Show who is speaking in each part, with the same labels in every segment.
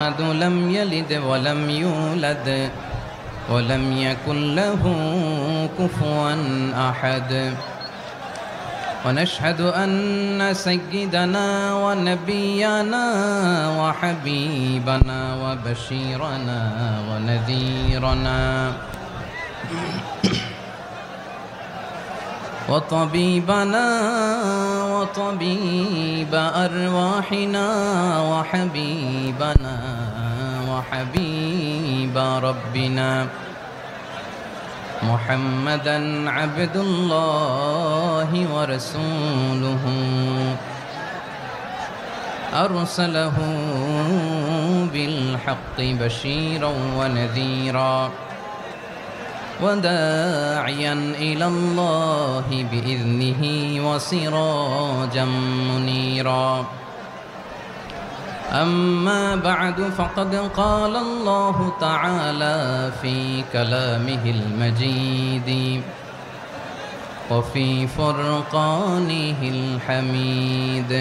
Speaker 1: لم يلد ولم يولد ولم يكن له كفوا أحد. ونشهد أن سيدنا ونبينا وحبيبنا وبشيرنا ونذيرنا وطبيبنا وطبيب أرواحنا وحبيبنا وحبيب ربنا محمدا عبد الله ورسوله أرسله بالحق بشيرا ونذيرا وداعيا إلى الله بإذنه وسراجا منيرا. أما بعد فقد قال الله تعالى في كلامه المجيد وفي فرقانه الحميد: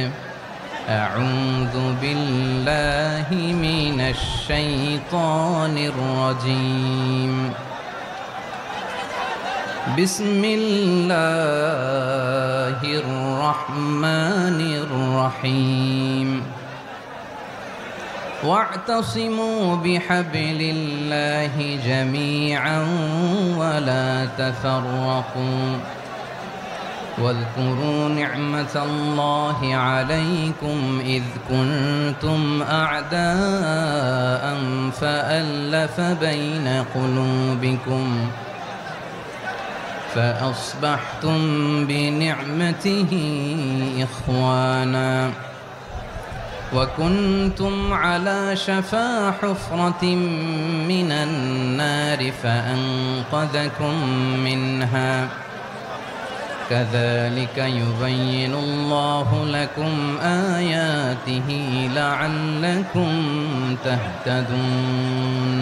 Speaker 1: أعوذ بالله من الشيطان الرجيم. بسم الله الرحمن الرحيم. واعتصموا بحبل الله جميعا ولا تفرقوا واذكروا نعمة الله عليكم إذ كنتم أعداء فألف بين قلوبكم فأصبحتم بنعمته إخوانا وكنتم على شفا حفرة من النار فأنقذكم منها كذلك يبين الله لكم آياته لعلكم تهتدون.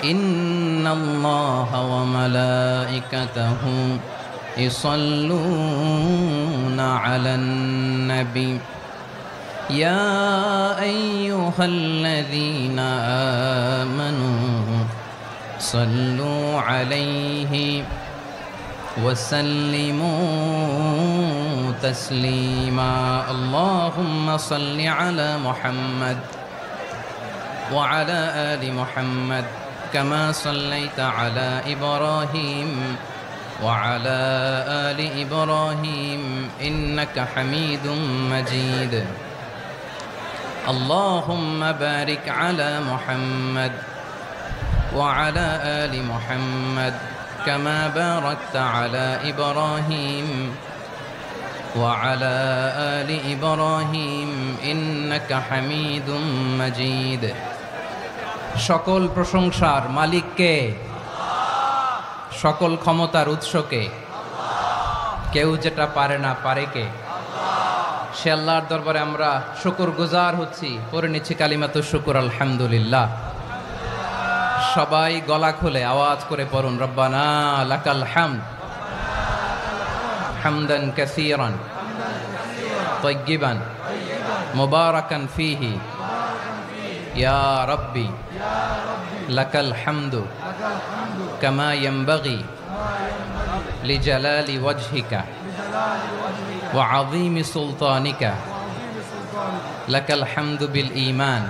Speaker 1: إن الله وملائكته يصلون على النبي يا أيها الذين آمنوا صلوا عليه وسلموا تسليما. اللهم صل على محمد وعلى آل محمد كما صليت على إبراهيم وعلى آل إبراهيم إنك حميد مجيد. اللهم بارك على محمد وعلى آل محمد كما باركت على إبراهيم وعلى آل إبراهيم إنك حميد مجيد. সকল প্রশংসার মালিক কে? সকল ক্ষমতার উৎস কে? কেউ যেটা পারে না পারে কে? সে আল্লাহর দরবারে আমরা শুকরগুজার হচ্ছি, পড়ে নিচ্ছি কালিমাতুশ শুকর আলহামদুলিল্লাহ। সবাই গলা খুলে আওয়াজ করে পড়ুন রব্বানা লাকাল হামদ হামদান কাসীরান তাইয়্যিবান মুবারাকান ফীহি ইয়া রাব্বি লাকাল হামদু কামা ইয়ানবাগি লিজালালি ওয়াজহিকা ওয়া আযীমি সুলতানিকা লাকাল হামদু বিল ঈমান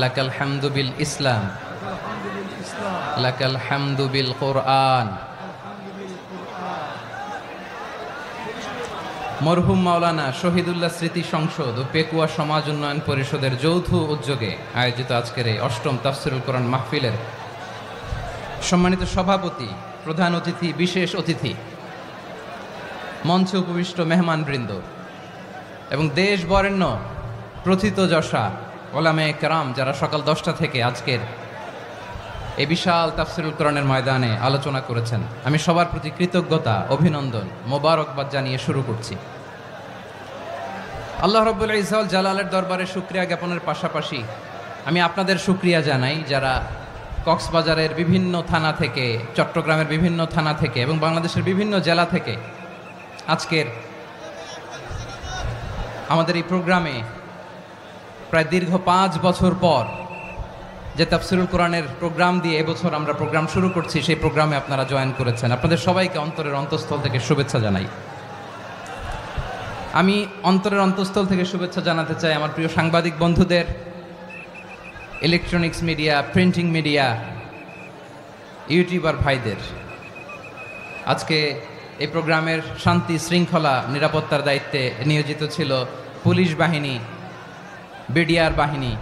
Speaker 1: লাকাল হামদু বিল ইসলাম লাকাল হামদু বিল কুরআন। মরহুম মাওলানা শহীদুল্লাহ স্মৃতি সংসদ ও পেকুয়া সমাজ উন্নয়ন পরিষদের যৌথ উদ্যোগে আয়োজিত আজকের এই অষ্টম তাফসীরুল কোরআন মাহফিলের সম্মানিত সভাপতি, প্রধান অতিথি, বিশেষ অতিথি, মঞ্চে উপবিষ্ট মেহমানবৃন্দ এবং দেশ বরেণ্য প্রথিতযশা ওলামায়ে কেরাম যারা সকাল 10টা থেকে আজকের এই বিশাল তাফসীরুল কোরআনের ময়দানে আলোচনা করেছেন, আমি সবার প্রতি কৃতজ্ঞতা, অভিনন্দন, মোবারকবাদ জানিয়ে শুরু করছি। আল্লাহ রাব্বুল ইজ্জত ওয়াল জালালের দরবারে শুকরিয়া জ্ঞাপনের পাশাপাশি আমি আপনাদের শুকরিয়া জানাই যারা কক্সবাজারের বিভিন্ন থানা থেকে, চট্টগ্রামের বিভিন্ন থানা থেকে এবং বাংলাদেশের বিভিন্ন জেলা থেকে আজকের আমাদের এই প্রোগ্রামে প্রায় দীর্ঘ 5 বছর পর যে তাফসিরুল কোরআনের প্রোগ্রাম দিয়ে এবছর আমরা প্রোগ্রাম শুরু করছি, সেই প্রোগ্রামে আপনারা জয়েন করেছেন। আপনাদের সবাইকে অন্তরের অন্তঃস্থল থেকে শুভেচ্ছা জানাই। আমি অন্তরের অন্তঃস্থল থেকে শুভেচ্ছা জানাতে চাই আমার প্রিয় সাংবাদিক বন্ধুদের, electronics media, printing media, YouTuber ভাইদের। আজকে এই প্রোগ্রামের শান্তি শৃঙ্খলা নিরাপত্তার দায়িত্বে নিয়োজিত ছিল পুলিশ বাহিনী, বিডিআর বাহিনী,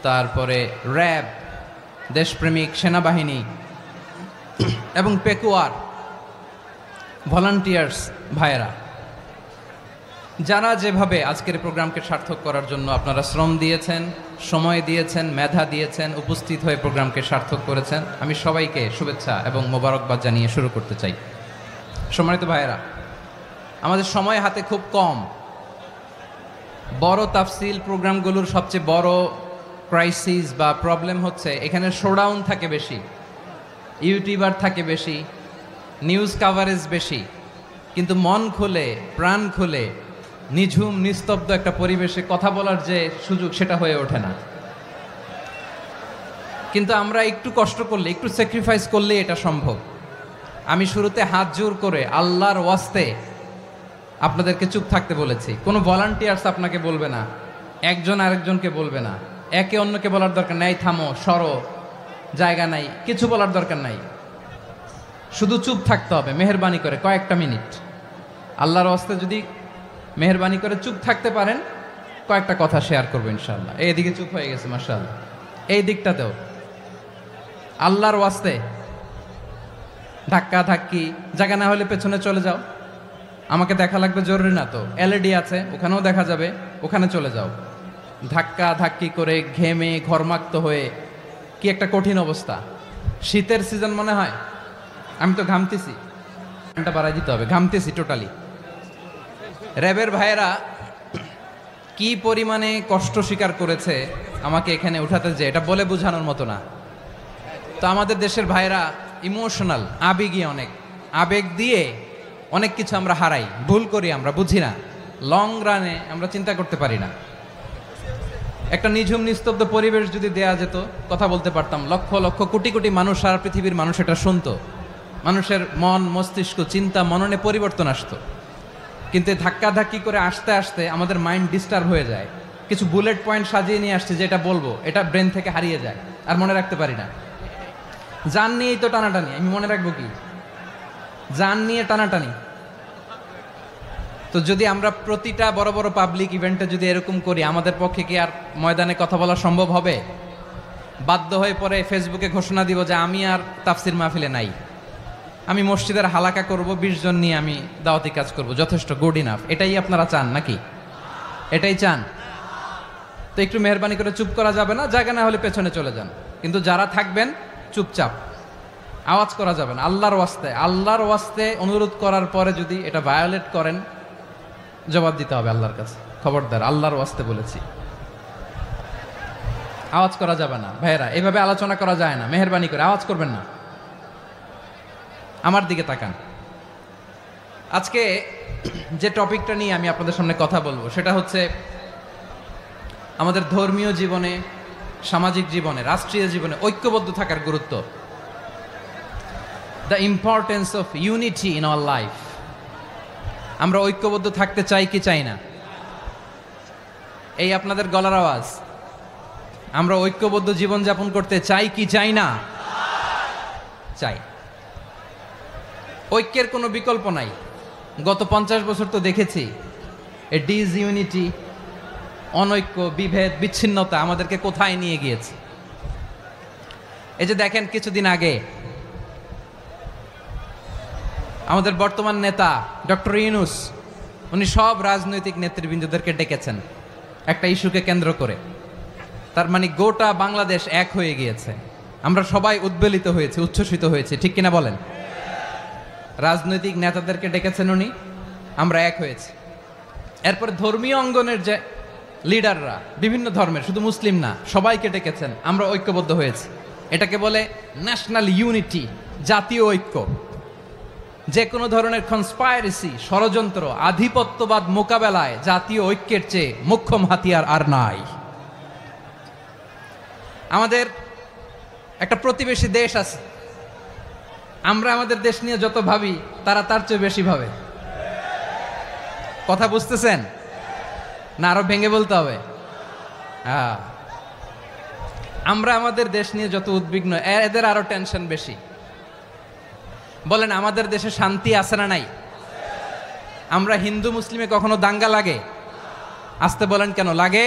Speaker 1: তারপরে র্যাব, দেশপ্রেমিক সেনাবাহিনী এবং পেকুয়ার ভলান্টিয়ার্স ভাইয়েরা, যারা যেভাবে আজকের প্রোগ্রামকে সার্থক করার জন্য আপনারা শ্রম দিয়েছেন, সময় দিয়েছেন, মেধা দিয়েছেন, উপস্থিত হয়ে প্রোগ্রামকে সার্থক করেছেন, আমি সবাইকে শুভেচ্ছা এবং মোবারকবাদ জানিয়ে শুরু করতে চাই। সম্মানিত ভাইয়েরা, আমাদের সময় হাতে খুব কম। বড় তাফসিল প্রোগ্রামগুলোর সবচেয়ে বড় ক্রাইসিস বা প্রবলেম হচ্ছে এখানে শোডাউন থাকে বেশি, ইউটিউবার থাকে বেশি, নিউজ কাভারেজ বেশি, কিন্তু মন খুলে, প্রাণ খুলে, নিঝুম নিস্তব্ধ একটা পরিবেশে কথা বলার যে সুযোগ, সেটা হয়ে ওঠে না। কিন্তু আমরা একটু কষ্ট করলে, একটু স্যাক্রিফাইস করলে এটা সম্ভব। আমি শুরুতে হাত জোর করে আল্লাহর ওয়াস্তে আপনাদেরকে চুপ থাকতে বলেছি। কোনো ভলান্টিয়ার্স আপনাকে বলবে না, একজন আরেকজনকে বলবে না, একে অন্যকে বলার দরকার নাই, থামো, সরো, জায়গা নাই, কিছু বলার দরকার নাই। শুধু চুপ থাকতে হবে মেহেরবানি করে কয়েকটা মিনিট। আল্লাহর ওয়াস্তে যদি মেহেরবানি করে চুপ থাকতে পারেন, কয়েকটা কথা শেয়ার করবো ইনশাআল্লাহ। এইদিকে চুপ হয়ে গেছে মাশাআল্লাহ, এই দিকটাতেও আল্লাহর ওয়াস্তে ধাক্কা ধাক্কি জায়গা না হলে পেছনে চলে যাও। আমাকে দেখা লাগবে জরুরি না তো, এলইডি আছে, ওখানেও দেখা যাবে, ওখানে চলে যাও। ধাক্কা ধাক্কি করে ঘেমে ঘরমাক্ত হয়ে কি একটা কঠিন অবস্থা। শীতের সিজন মনে হয়, আমি তো ঘামতেছি, ঘন্টা বাড়াই দিতে হবে, ঘামতেছি টোটালি। র্যাবের ভাইয়েরা কি পরিমাণে কষ্ট স্বীকার করেছে আমাকে এখানে উঠাতে, যে এটা বলে বোঝানোর মতো না। তো আমাদের দেশের ভাইয়েরা ইমোশনাল, আবেগী, অনেক আবেগ দিয়ে অনেক কিছু আমরা হারাই, ভুল করি, আমরা বুঝি না, লং রানে আমরা চিন্তা করতে পারি না। একটা নিঝুম নিস্তব্ধ পরিবেশ যদি দেয়া যেত, কথা বলতে পারতাম, লক্ষ লক্ষ কোটি কোটি মানুষ, সারা পৃথিবীর মানুষ এটা শুনতো, মানুষের মন মস্তিষ্ক চিন্তা মননে পরিবর্তন আসতো। কিন্তু ধাক্কা ধাক্কি করে আসতে আসতে আমাদের মাইন্ড ডিস্টার্ব হয়ে যায়। কিছু বুলেট পয়েন্ট সাজিয়ে নিয়ে আসছে, যেটা বলবো এটা ব্রেন থেকে হারিয়ে যায়, আর মনে রাখতে পারি না। জান নিয়েই তো টানাটানি, আমি মনে রাখবো কি? জান নিয়ে টানাটানি। তো যদি আমরা প্রতিটা বড় বড় পাবলিক ইভেন্টে যদি এরকম করি, আমাদের পক্ষে কি আর ময়দানে কথা বলা সম্ভব হবে? বাধ্য হয়ে পরে ফেসবুকে ঘোষণা দিব যে আমি আর তাফসির মাহফিলে নাই, আমি মসজিদের হালাকা করব, 20 জন নিয়ে আমি দাওয়াতি কাজ করব, যথেষ্ট, গুড ইনাফ। এটাই আপনারা চান নাকি? এটাই চান? তো একটু মেহরবানি করে চুপ করা যাবে না? জায়গা না হলে পেছনে চলে যান, কিন্তু যারা থাকবেন চুপচাপ, আওয়াজ করা যাবে না। আল্লাহর ওয়াস্তে, আল্লাহর ওয়াস্তে অনুরোধ করার পরে যদি এটা ভায়োলেট করেন, জবাব দিতে হবে আল্লাহর কাছে। খবরদার, আল্লাহর ওয়াস্তে বলেছি, আওয়াজ করা যাবে না। ভাইয়েরা, এভাবে আলোচনা করা যায় না, মেহরবানি করে আওয়াজ করবেন না। আমার দিকে তাকান। আজকে যে টপিকটা নিয়ে আমি আপনাদের সামনে কথা বলবো, সেটা হচ্ছে আমাদের ধর্মীয় জীবনে, সামাজিক জীবনে, রাষ্ট্রীয় জীবনে ঐক্যবদ্ধ থাকার গুরুত্ব। The importance of unity in our life. আমরা ঐক্যবদ্ধ থাকতে চাই কি চাই না? এই আপনাদের গলার আওয়াজ। আমরা ঐক্যবদ্ধ জীবনযাপন করতে চাই কি চাই না? চাই। ঐক্যের কোনো বিকল্প নাই। গত 50 বছর তো দেখেছি এ ডিসইউনিটি, অনৈক্য, বিভেদ, বিচ্ছিন্নতা আমাদেরকে কোথায় নিয়ে গিয়েছে। এই যে দেখেন, কিছুদিন আগে আমাদের বর্তমান নেতা ডক্টর ইউনূস, উনি সব রাজনৈতিক নেতৃবৃন্দদেরকে ডেকেছেন একটা ইস্যুকে কেন্দ্র করে। তার মানে গোটা বাংলাদেশ এক হয়ে গিয়েছে। আমরা সবাই উদ্বেলিত হয়েছে, উচ্ছ্বসিত হয়েছে, ঠিক কিনা বলেন? রাজনৈতিক নেতাদেরকে ডেকেছেন উনি, আমরা এক হয়েছি। এরপরে ধর্মীয় অঙ্গনের যে লিডাররা, বিভিন্ন ধর্মের, শুধু মুসলিম না, সবাইকে ডেকেছেন, আমরা ঐক্যবদ্ধ হয়েছি। এটাকে বলে ন্যাশনাল ইউনিটি, জাতীয় ঐক্য। যে কোনো ধরনের কনস্পাইরেসি, ষড়যন্ত্র, আধিপত্যবাদ মোকাবেলায় জাতীয় ঐক্যের চেয়ে মোক্ষম হাতিয়ার আর নাই। আমাদের একটা প্রতিবেশী দেশ আছে, আমরা আমাদের দেশ নিয়ে যত ভাবি তারা তার চেয়ে বেশি ভাবে। কথা বুঝতেছেন না? আরো ভেঙে বলতে হবে। আমরা আমাদের দেশ নিয়ে যত উদ্বিগ্ন, এদের আরো টেনশন বেশি। বলেন আমাদের দেশে শান্তি আছে না নাই? আমরা হিন্দু মুসলিমে কখনো দাঙ্গা লাগে? আসতে বলেন কেন লাগে?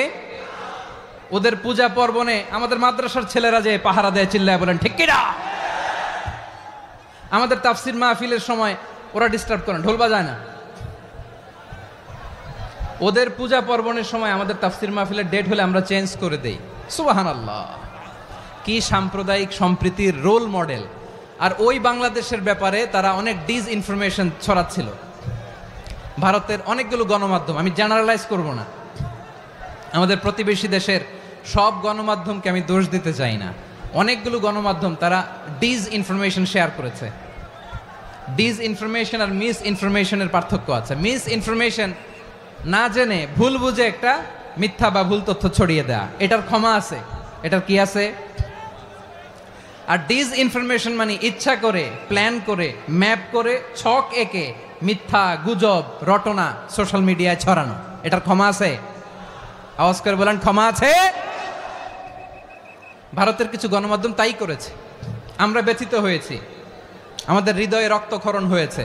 Speaker 1: ওদের পূজা পার্বণে আমাদের মাদ্রাসার ছেলেরা যে পাহারা দেয়, চিল্লায় বলেন ঠিক কিনা? আমাদের তাফসির মাহফিলের সময় ওরা ডিস্টার্ব করেন, ঢোল বাজায় না। ওদের পূজা পার্বণের সময় আমাদের তাফসির মাহফিলের ডেট হলে আমরা চেঞ্জ করে দেই। সুবহানাল্লাহ, কি সাম্প্রদায়িক সম্প্রীতির রোল মডেল। আর ওই বাংলাদেশের ব্যাপারে তারা অনেক ডিস ইনফরমেশন ছড়াচ্ছিল। ভারতের অনেকগুলো গণমাধ্যম, আমি জেনারেলাইজ করব না, আমাদের প্রতিবেশী দেশের সব গণমাধ্যমকে আমি দোষ দিতে চাই না, অনেকগুলো গণমাধ্যম তারা ডিস ইনফরমেশন শেয়ার করেছে। ডিস ইনফরমেশন আর মিস ইনফরমেশনের পার্থক্য আছে। মিস ইনফরমেশন না জেনে ভুল বুঝে একটা মিথ্যা বা ভুল তথ্য ছড়িয়ে দেয়া, এটার ক্ষমা আছে, এটার কি আছে? আর ডিস ইনফরমেশন মানে ইচ্ছা করে, প্ল্যান করে, ম্যাপ করে, ছক এঁকে মিথ্যা, গুজব, রটনা সোশ্যাল মিডিয়ায় ছড়ানো, এটার ক্ষমা আছে? আওয়াজ করে বলেন ক্ষমা আছে? ভারতের কিছু গণমাধ্যম তাই করেছে, আমরা ব্যথিত হয়েছি, আমাদের হৃদয়ে রক্তক্ষরণ হয়েছে।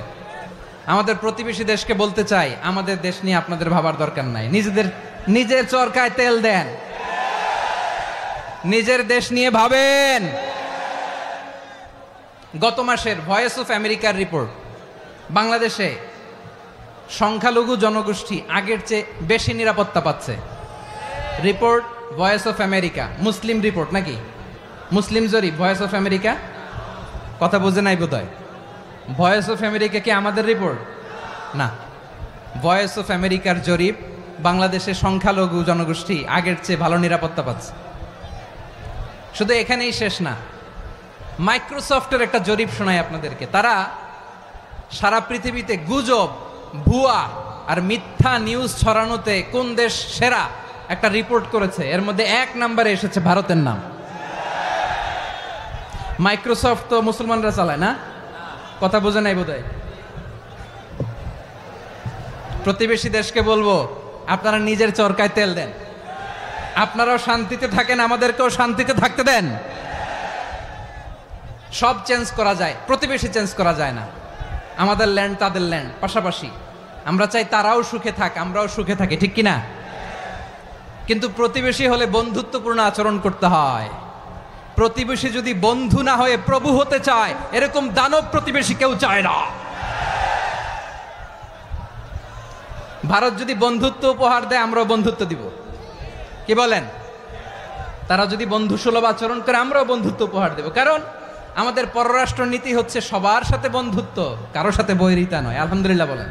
Speaker 1: আমাদের প্রতিবেশী দেশকে বলতে চাই, আমাদের দেশ নিয়ে আপনাদের ভাবার দরকার নাই, নিজের চরকায় তেল দেন, নিজের দেশ নিয়ে ভাবেন। গত মাসের ভয়েস অফ আমেরিকার রিপোর্ট, বাংলাদেশে সংখ্যালঘু জনগোষ্ঠী আগের চেয়ে বেশি নিরাপত্তা পাচ্ছে। Report voice of America, Muslim report নাকি? মুসলিম জরিপ, ভয়েস অফ আমেরিকা। কথা বোঝে নাই বোধহয়। ভয়েস অফ আমেরিকা কি আমাদের রিপোর্ট? না, ভয়েস অফ আমেরিকার জরিপ, বাংলাদেশের সংখ্যালঘু জনগোষ্ঠী আগের চেয়ে ভালো নিরাপত্তা পাচ্ছে। শুধু এখানেই শেষ না, মাইক্রোসফটের একটা জরিপ শোনায় আপনাদেরকে। তারা সারা পৃথিবীতে গুজব, ভুয়া আর মিথ্যা নিউজ ছড়ানোতে কোন দেশ সেরা একটা রিপোর্ট করেছে। এর মধ্যে 1 নম্বরে এসেছে ভারতের নাম। মাইক্রোসফট তো মুসলমানরা চালায় না? কথা বোঝে নাই বোধহয়। প্রতিবেশী দেশকে বলবো, আপনারা নিজের চরকায় তেল দেন, আপনারাও শান্তিতে থাকেন, আমাদেরকেও শান্তিতে থাকতে দেন। সব চেঞ্জ করা যায়, প্রতিবেশী চেঞ্জ করা যায় না। আমাদের ল্যান্ড তাদের ল্যান্ড, পাশাপাশি। আমরা চাই তারাও সুখে থাক, আমরাও সুখে থাকি, ঠিক কিনা? কিন্তু প্রতিবেশী হলে বন্ধুত্বপূর্ণ আচরণ করতে হয়। প্রতিবেশী যদি বন্ধু না হয়ে প্রভু হতে চায়, এরকম দানব প্রতিবেশী কেউ চায় না। ভারত যদি বন্ধুত্ব উপহার দেয়, আমরাও বন্ধুত্ব দিব, কি বলেন? তারা যদি বন্ধু সুলভ আচরণ করে, আমরাও বন্ধুত্ব উপহার দেব। কারণ আমাদের পররাষ্ট্র নীতি হচ্ছে সবার সাথে বন্ধুত্ব, কারোর সাথে বৈরিতা নয়। আলহামদুলিল্লাহ বলেন,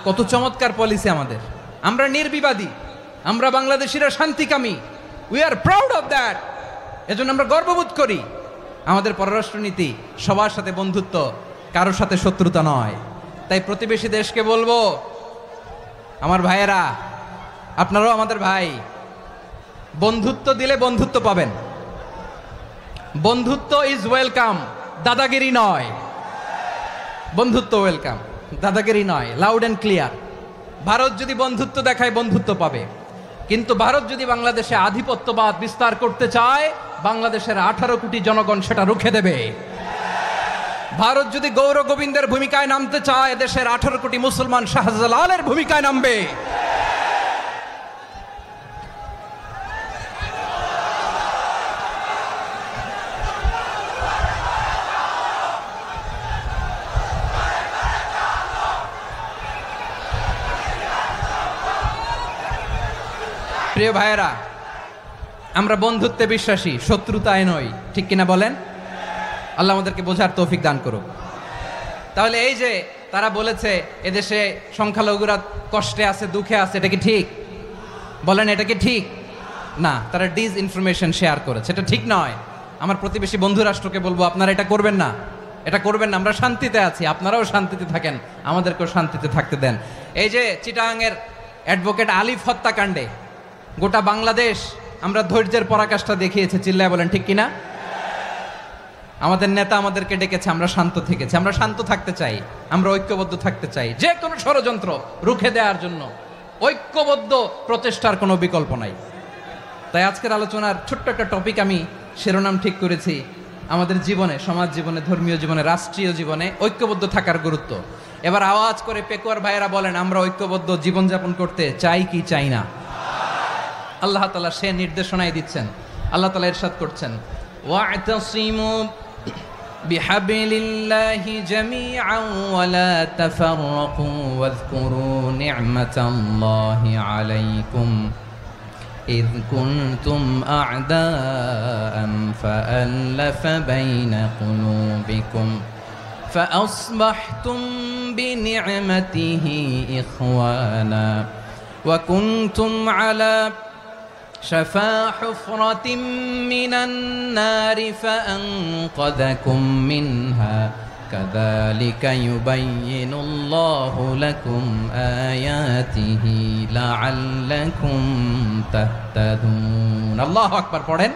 Speaker 1: কত চমৎকার পলিসি আমাদের। আমরা নির্বিবাদী, আমরা বাংলাদেশিরা শান্তিকামী, we are proud of that. এজন্য আমরা গর্ববোধ করি। আমাদের পররাষ্ট্র নীতি সবার সাথে বন্ধুত্ব, কারোর সাথে শত্রুতা নয়। তাই প্রতিবেশী দেশকে বলবো, আমার ভাইয়েরা, আপনারাও আমাদের ভাই, বন্ধুত্ব দিলে বন্ধুত্ব পাবেন। বন্ধুত্ব ইজ ওয়েলকাম, দাদাগিরি নয়। বন্ধুত্ব ওয়েলকাম, দাদাগিরি নয়, লাউড অ্যান্ড ক্লিয়ার। ভারত যদি বন্ধুত্ব দেখায়, বন্ধুত্ব পাবে। কিন্তু ভারত যদি বাংলাদেশে আধিপত্যবাদ বিস্তার করতে চায়, বাংলাদেশের 18 কোটি জনগণ সেটা রুখে দেবে। ভারত যদি গৌর গোবিন্দের ভূমিকায় নামতে চায়, দেশের 18 কোটি মুসলমান শাহজালালের ভূমিকায় নামবে। প্রিয় ভাইয়েরা, আমরা বন্ধুত্বে বিশ্বাসী, শত্রুতায় নই, ঠিক কিনা বলেন? আল্লাহ আমাদেরকে বোঝার তৌফিক দান করুক। তাহলে এই যে তারা বলেছে এদেশে সংখ্যালঘুরা কষ্টে আছে, দুঃখে আছে, এটা কি ঠিক? বলেন, এটা কি ঠিক? না, তারা ডিস ইনফরমেশন শেয়ার করেছে, এটা ঠিক নয়। আমার প্রতিবেশী বন্ধু রাষ্ট্রকে বলবো, আপনারা এটা করবেন না, এটা করবেন না। আমরা শান্তিতে আছি, আপনারাও শান্তিতে থাকেন, আমাদেরকেও শান্তিতে থাকতে দেন। এই যে চিটাগাংয়ের অ্যাডভোকেট আলিফ হত্যাকাণ্ডে গোটা বাংলাদেশ আমরা ধৈর্যের পরাকাষ্ঠা দেখিয়েছি, চিল্লায় বলেন ঠিক কিনা? আমাদের নেতা আমাদেরকে ডেকেছে, আমরা শান্ত থেকেছি। আমরা শান্ত থাকতে চাই, আমরা ঐক্যবদ্ধ থাকতে চাই, যে কোনো ষড়যন্ত্র রুখে দেওয়ার জন্য ঐক্যবদ্ধ প্রচেষ্টার কোনো বিকল্প নাই। তাই আজকের আলোচনার ছোট্ট একটা টপিক আমি শিরোনাম ঠিক করেছি, আমাদের জীবনে, সমাজ জীবনে, ধর্মীয় জীবনে, রাষ্ট্রীয় জীবনে ঐক্যবদ্ধ থাকার গুরুত্ব। এবার আওয়াজ করে পেকুয়ার ভাইয়েরা বলেন, আমরা ঐক্যবদ্ধ জীবনযাপন করতে চাই কি চাই না? আল্লাহ তাআলা সে নির্দেশনাই দিচ্ছেন। আল্লাহ তাআলা ইরশাদ করছেন, ওয়া'তাসিমু বিহাবলিল্লাহি জামিআন ওয়া লা তাফাররাকু ওয়াযকুরু নি'মাতাল্লাহি আলাইকুম إذ كنتم أعداء فألف بين قلوبكم فأصبحتم بنعمته إخوانا وكنتم على شفا حفرة من النار فأنقذكم منها كذلك يبين الله لكم آياته لعلكم تهتدون الله أكبر পড়েন।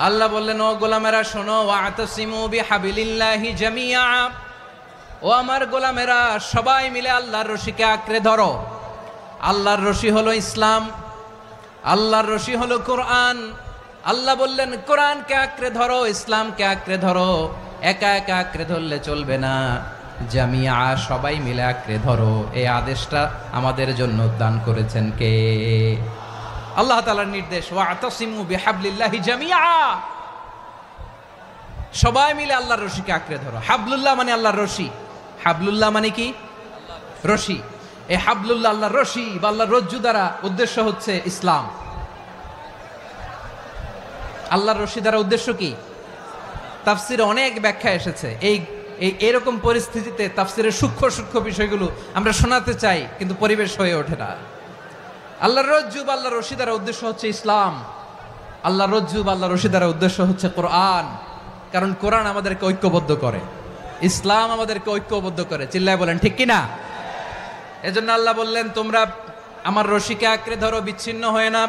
Speaker 1: আল্লাহ বললেন, ও গোলামেরা শোনো, ওয়া'তাসিমু বিহাবলিল্লাহি জামিআ, ও আমার গোলামেরা সবাই মিলে আল্লাহর রশিকে আঁকড়ে ধরো। আল্লাহর রশি হলো ইসলাম, আল্লাহর রশি হলো কোরআন। আল্লাহ বললেন কোরআনকে আঁকড়ে ধরো, ইসলামকে আঁকড়ে ধরো। একা একা আঁকড়ে ধরলে চলবে না, জামিয়া সবাই মিলে আঁকড়ে ধরো। এই আদেশটা আমাদের জন্য দান করেছেন কে? আল্লাহ তাআলার নির্দেশ, ওয়া'তাসিমু বিহাবলিল্লাহি জামিআ, সবাই মিলে আল্লাহর রশিকে আঁকড়ে ধরো। হাবলুল্লাহ মানে আল্লাহর রশি। হাবলুল্লাহ মানে কি? রশি। এই হাবলুল্লাহ আল্লাহর রশি বা আল্লাহর রজ্জু দ্বারা উদ্দেশ্য হচ্ছে ইসলাম। আল্লাহর রশি দ্বারা উদ্দেশ্য কি? তাফসিরে অনেক ব্যাখ্যা এসেছে। এরকম পরিস্থিতিতে তাফসিরের সূক্ষ্ম সূক্ষ্ম বিষয়গুলো আমরা শোনাতে চাই, কিন্তু পরিবেশ হয়ে ওঠে না। আল্লাহর রজ্জু বা আল্লাহর রশি দ্বারা উদ্দেশ্য হচ্ছে ইসলাম। আল্লাহর রজ্জু বা আল্লাহর রশি দ্বারা উদ্দেশ্য হচ্ছে কোরআন। কারণ কোরআন আমাদেরকে ঐক্যবদ্ধ করে, ইসলাম আমাদেরকে ঐক্যবদ্ধ করে। চিল্লায় বলেন ঠিক কিনা? এজন্য আল্লাহ বললেন, তোমরা আমার রশিকে আঁকড়ে ধরো, বিচ্ছিন্ন হয়ে না।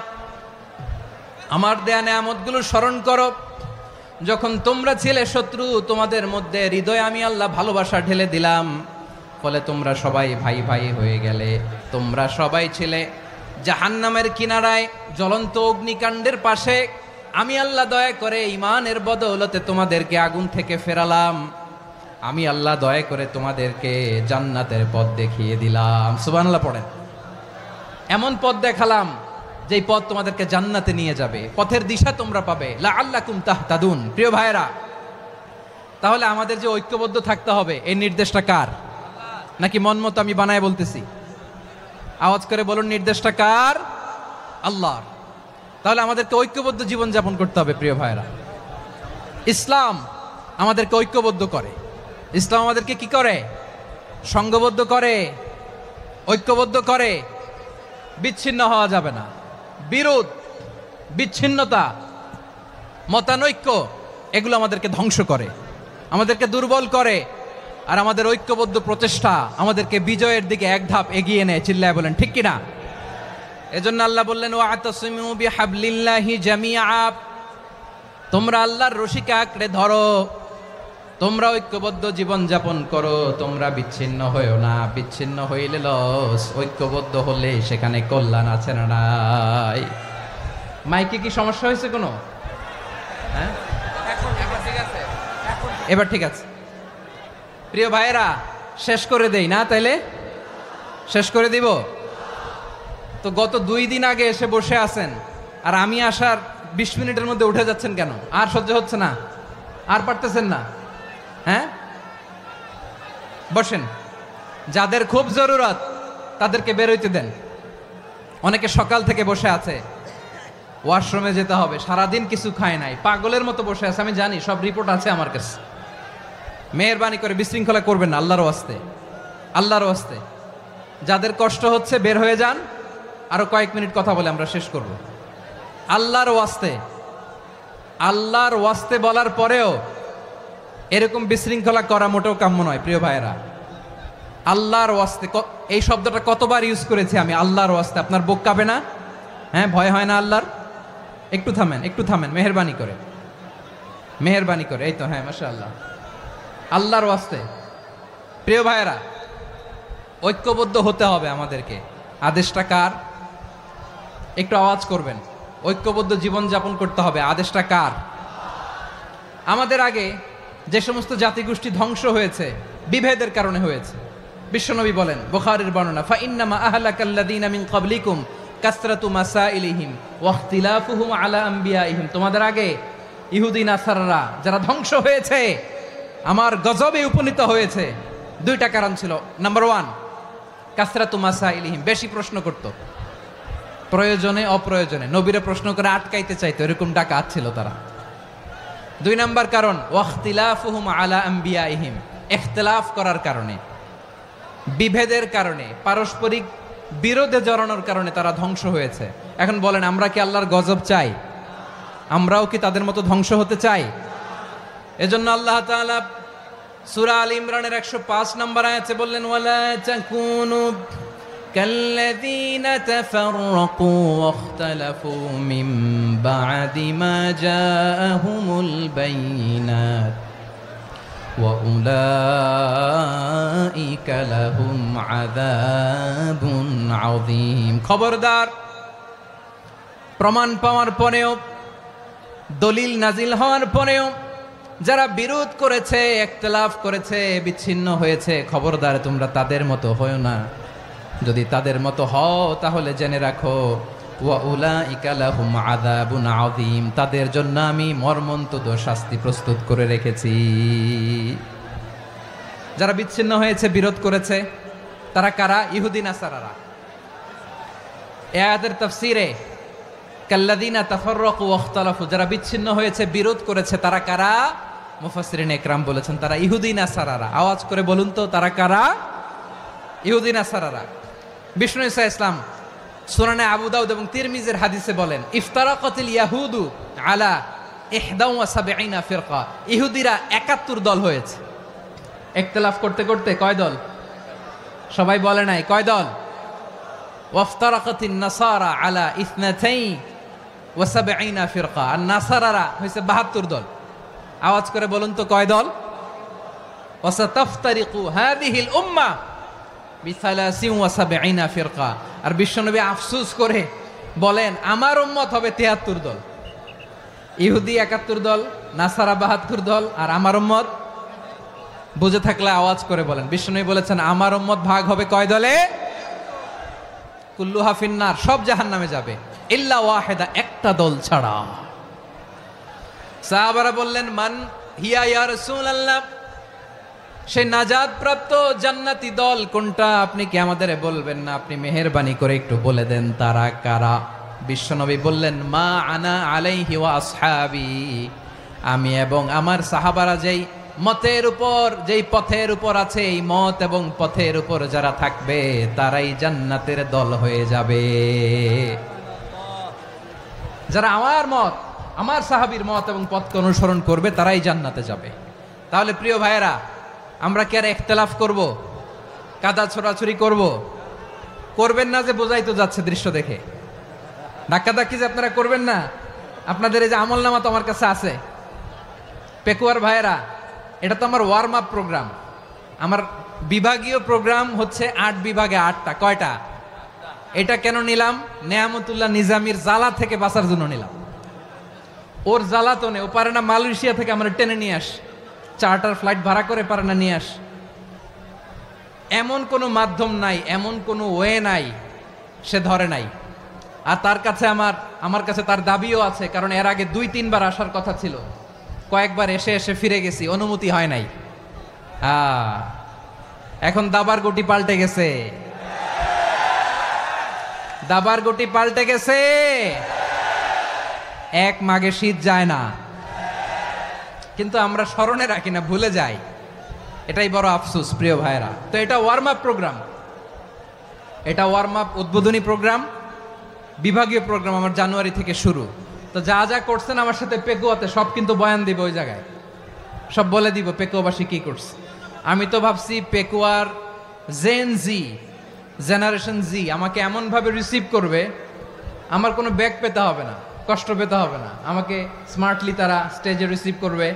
Speaker 1: আমার দেয়া নেয়ামতগুলো স্মরণ করো। যখন তোমরা ছিলে শত্রু, তোমাদের মধ্যে হৃদয়ে আমি আল্লাহ ভালোবাসা ঢেলে দিলাম, ফলে তোমরা সবাই ভাই ভাই হয়ে গেলে। তোমরা সবাই ছিলে জাহান্নামের কিনারায়, জ্বলন্ত অগ্নিকাণ্ডের পাশে। আমি আল্লাহ দয়া করে ঈমানের বদৌলতে তোমাদেরকে আগুন থেকে ফেরালাম। আমি আল্লাহ দয়া করে তোমাদেরকে জান্নাতের পথ দেখিয়ে দিলাম। সুবহানাল্লাহ পড়েন। এমন পথ দেখালাম যেই পথ তোমাদেরকে জান্নাতে নিয়ে যাবে, পথের দিশা তোমরা পাবে। লাআল্লাকুম তাহতাদুন। প্রিয় ভাইরা, তাহলে আমাদের যে ঐক্যবদ্ধ থাকতে হবে, এই নির্দেশটা কার? নাকি মন মতো আমি বানায় বলতেছি? আওয়াজ করে বলুন, নির্দেশটা কার? আল্লাহর। তাহলে আমাদেরকে ঐক্যবদ্ধ জীবন যাপন করতে হবে। প্রিয় ভাইরা, ইসলাম আমাদেরকে ঐক্যবদ্ধ করে। ইসলাম আমাদেরকে কি করে? সংঘবদ্ধ করে, ঐক্যবদ্ধ করে। বিচ্ছিন্ন হওয়া যাবে না। বিরোধ, বিচ্ছিন্নতা, মতানৈক্য, এগুলো আমাদেরকে ধ্বংস করে, আমাদেরকে দুর্বল করে। আর আমাদের ঐক্যবদ্ধ প্রচেষ্টা আমাদেরকে বিজয়ের দিকে এক ধাপ এগিয়ে নেয়। চিল্লায় বলেন ঠিক কিনা? এজন্য আল্লাহ বললেন, ওয়া'তাসিমু বিহাবলিল্লাহি জামিআ, তোমরা আল্লাহর রশিকে আঁকড়ে ধরো, তোমরা ঐক্যবদ্ধ জীবন যাপন করো, তোমরা বিচ্ছিন্ন হয়েও না। বিচ্ছিন্ন হইলে লস, ঐক্যবদ্ধ হলে সেখানে কল্যাণ আছে না নাই? মাইকে কি সমস্যা হয়েছে কোনো? হ্যাঁ, ঠিক আছে, এবার ঠিক আছে। প্রিয় ভাইয়েরা, শেষ করে দেই না? তাইলে শেষ করে দিব তো। গত 2 দিন আগে এসে বসে আছেন, আর আমি আসার 20 মিনিটের মধ্যে উঠে যাচ্ছেন কেন? আর সহ্য হচ্ছে না? আর পারতেছেন না? হ্যাঁ, বসেন। যাদের খুব জরুরত তাদেরকে বের হইতে দেন। অনেকে সকাল থেকে বসে আছে, ওয়াশরুমে যেতে হবে, সারাদিন কিছু খায় নাই, পাগলের মতো বসে আছে। আমি জানি, সব রিপোর্ট আছে আমার কাছে। মেহেরবানি করে বিশৃঙ্খলা করবেন না, আল্লাহর ওয়াস্তে, আল্লাহর ওয়াস্তে। যাদের কষ্ট হচ্ছে বের হয়ে যান। আরো কয়েক মিনিট কথা বলে আমরা শেষ করব। আল্লাহর ওয়াস্তে, আল্লাহর ওয়াস্তে বলার পরেও এরকম বিশৃঙ্খলা করা মোটেও কাম্য নয়। প্রিয় ভাইয়েরা, আল্লাহর ওয়াস্তে, এই শব্দটা কতবার ইউজ করেছি আমি, আল্লাহর ওয়াস্তে। আপনার বুক কাঁপে না? হ্যাঁ, ভয় হয় না আল্লাহর? একটু থামেন মেহেরবানি করে, এই তো, হ্যাঁ মাশাআল্লাহ, আল্লাহর ওয়াস্তে প্রিয় ভাইয়েরা, ঐক্যবদ্ধ হতে হবে আমাদেরকে। আদেশটা কার? একটু আওয়াজ করবেন। ঐক্যবদ্ধ জীবন যাপন করতে হবে, আদেশটা কার? আমাদের আগে যে সমস্ত জাতিগোষ্ঠী ধ্বংস হয়েছে বিভেদের কারণে হয়েছে। বিশ্বনবী বলেন, বুখারীর বর্ণনা, ফা ইন্নামা আহলাকাল্লাযীনা মিন ক্বাবলিকুম কাসরাতু মাসাইলিহিম ওয়া ইখতিলাফুহুম আলা আমবিয়াইহিম। তোমাদের আগে ইহুদি নাসারারা যারা ধ্বংস হয়েছে, আমার গজবে উপনীত হয়েছে, দুইটা কারণ ছিল। নাম্বার 1, কাসরাতু মাসাইলিহিম, বেশি প্রশ্ন করত, প্রয়োজনে অপ্রয়োজনে নবীরে প্রশ্ন করে আটকাইতে চাইতো, এরকম ডাকাত ছিল তারা। 2 নাম্বার কারণ, ওয়াখতিলাফুহুম আলা আমবিয়াইহিম, ইখতিলাফ করার কারণে, বিভেদের কারণে, পারস্পরিক বিরোধে জড়ানোর কারণে তারা ধ্বংস হয়েছে। এখন বলেন, আমরা কি আল্লাহর গজব চাই? আমরাও কি তাদের মতো ধ্বংস হতে চাই? এজন্য আল্লাহ তাআলা সূরা আল ইমরানের 105 নম্বর আয়াতে বললেন, ওয়ালা তাকুনু কাল্লাযীনা তাফাররাকু ওয়াখতালাফু মিন বা'দি মা জাআহুমুল বাইয়িনাত ওয়া উলাইকা লাহুম আযাবুন আযীম। খবরদার, প্রমাণ পাওয়ার পরেও, দলিল নাজিল হওয়ার পরেও যারা বিরোধ করেছে, ইখতিলাফ করেছে, বিচ্ছিন্ন হয়েছে, খবরদার তোমরা তাদের মতো হও না। যদি তাদের মতো হও তাহলে জেনে রাখো, ওয়া উলাইকা লাহুম আযাবুন আযীম, তাদের জন্য আমি মর্মন্তুদ শাস্তি প্রস্তুত করে রেখেছি। যারা বিচ্ছিন্ন হয়েছে, বিরোধ করেছে, তারা কারা? ইহুদি নাসারারা। এই আয়াতের তাফসীরে কাল্লাযীনা তাফাররাকু ওয়াখতালাফু, যারা বিচ্ছিন্ন হয়েছে, বিরোধ করেছে, তারা কারা? মুফাসসিরিন ইকরাম বলেছেন তারা ইহুদি নাসারারা। আওয়াজ করে বলুন তো, তারা কারা? ইহুদি নাসারারা। বিষ্ণু ঈসা ইসলাম সুনানে আবু দাউদ এবং তিরমিজির হাদিসে বলেন, ইফতারাকাতিল ইয়াহুদু আলা 71 ফিরকা, ইহুদিরা 71 দল হয়েছে। ইখতিলাফ করতে করতে কয় দল? সবাই বলে নাই, কয় দল? ওয়াফতারাকাতিন নাসারা আলা 72 ফিরকা, আর নাসারারা হয়েছে 72 দল। আওয়াজ করে বলুন তো, কয় দল? ওয়াসাতাফতারিকু হাযিহিল উম্মাহ বি73 ফিরকা। আর বিশ্বনবী আফসোস করে বলেন, আমার উম্মত হবে 73 দল। ইহুদি 71 দল, নাসারা 72 দল, আর আমার উম্মত, বুঝে থাকলে আওয়াজ করে বলেন। বিশ্বনবী বলেছেন, আমার উম্মত ভাগ হবে কয় দলে? কুল্লুহা ফিন্নার, সব জাহান্নামে যাবে, ইল্লা ওয়াহিদা, একটা দল ছাড়া। সাহাবারা বললেন, মান হিয়া ইয়া রাসূলুল্লাহ, সেই নাজাত প্রাপ্ত জান্নাতি দল কোনটা? আপনি কি আমাদের বলবেন না? আপনি মেহেরবানি করে একটু বলে দেন তারা কারা। বিশ্বনবী বললেন, মা আনা আলাইহি ওয়া আসহাবি, আমি এবং আমার সাহাবারা যেই মতের উপর, যেই পথের উপর আছে, এই মত এবং পথের উপর যারা থাকবে তারাই জান্নাতের দল হয়ে যাবে। যারা আমার মত, আমার সাহাবীর মত এবং পথকে অনুসরণ করবে তারাই জান্নাতে যাবে। তাহলে প্রিয় ভাইয়েরা, আমরা কি আর ইখতিলাফ করব? কাদা ছোড়াছুরি করব? করবেন না যে বোঝাই তো যাচ্ছে দৃশ্য দেখে। ধাক্কাধাক্কি যে আপনারা করবেন না। আপনাদের এই যে আমলনামা তো আমার কাছে আছে। পেকুয়ার ভাইয়েরা, এটা তো আমার ওয়ার্ম আপ প্রোগ্রাম। আমার বিভাগীয় প্রোগ্রাম হচ্ছে 8 বিভাগে 8টা। কয়টা? এটা কেন নিলাম? নেয়ামতুল্লাহ নিজামীর জ্বালা থেকে বাঁচার জন্য নিলাম। ওর জ্বালাতনে ও পারে না মালয়েশিয়া থেকে আমরা টেনে নিয়ে আস, চার্টার ফ্লাইট ভাড়া করে পারে না নিয়ে আস। এমন কোনো মাধ্যম নাই, এমন কোনো ওয়ে নাই সে ধরে নাই। আর তার কাছে আমার কাছে তার দাবিও আছে, কারণ এর আগে 2-3 বার আসার কথা ছিল। কয়েকবার এসে এসে ফিরে গেছি, অনুমতি হয় নাই। এখন দাবার গুটি পাল্টে গেছে, দাবার গুটি পাল্টে গেছে। এক মাঘে শীত যায় না, কিন্তু আমরা স্মরণে রাখি না, ভুলে যাই। এটাই বড় আফসোস প্রিয় ভাইরা। তো এটা ওয়ার্ম আপ প্রোগ্রাম, এটা ওয়ার্ম আপ উদ্বোধনী প্রোগ্রাম, বিভাগীয় প্রোগ্রাম আমার জানুয়ারি থেকে শুরু। তো যা যা করছেন আমার সাথে পেকুয়াতে সব কিন্তু বয়ান দিব, ওই জায়গায় সব বলে দিব পেকুয়াবাসী কি করছে। আমি তো ভাবছি পেকুয়ার জেনারেশন জি আমাকে এমনভাবে রিসিভ করবে, আমার কোনো ব্যাগ পেতে হবে না। কষ্ট পেতে হবে না, আমাকে স্মার্টলি তারা স্টেজে রিসিভ করবে,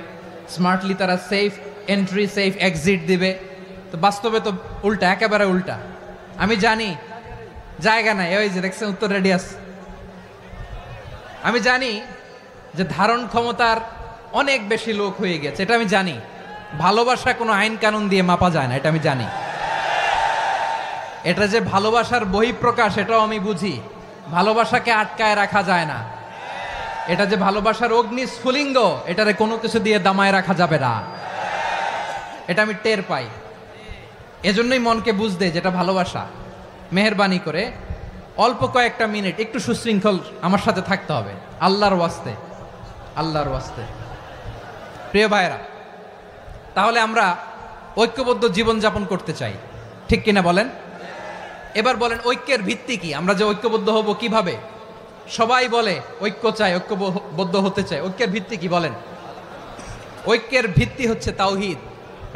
Speaker 1: স্মার্টলি তারা সেফ এন্ট্রি সেফ এক্সিট দিবে। তো বাস্তবে তো উল্টা, একেবারে উল্টা। আমি জানি জায়গা নাই, ওই যে দেখছেন উত্তর রেডি আছে। আমি জানি যে ধারণ ক্ষমতার অনেক বেশি লোক হয়ে গেছে, এটা আমি জানি। ভালোবাসা কোনো আইন কানুন দিয়ে মাপা যায় না, এটা আমি জানি। এটা যে ভালোবাসার বহিঃপ্রকাশ এটাও আমি বুঝি। ভালোবাসাকে আটকায় রাখা যায় না। এটা যে ভালোবাসার অগ্নি স্ফুলিঙ্গ, এটারে কোনো কিছু দিয়ে দামায় রাখা যাবে না, এটা আমি টের পাই। এজন্যই মনকে বুঝতে যেটা ভালোবাসা। মেহেরবানি করে অল্প কয়েকটা মিনিট একটু সুশৃঙ্খল আমার সাথে থাকতে হবে, আল্লাহর ওয়াস্তে, আল্লাহর ওয়াস্তে। প্রিয় ভাইরা, তাহলে আমরা ঐক্যবদ্ধ জীবনযাপন করতে চাই, ঠিক কিনা বলেন? এবার বলেন ঐক্যের ভিত্তি কি? আমরা যে ঐক্যবদ্ধ হব কিভাবে? সবাই বলে ঐক্য চাই, ঐক্যবদ্ধ হতে চাই। ঐক্যের ভিত্তি কি বলেন? ঐক্যের ভিত্তি হচ্ছে তাওহীদ।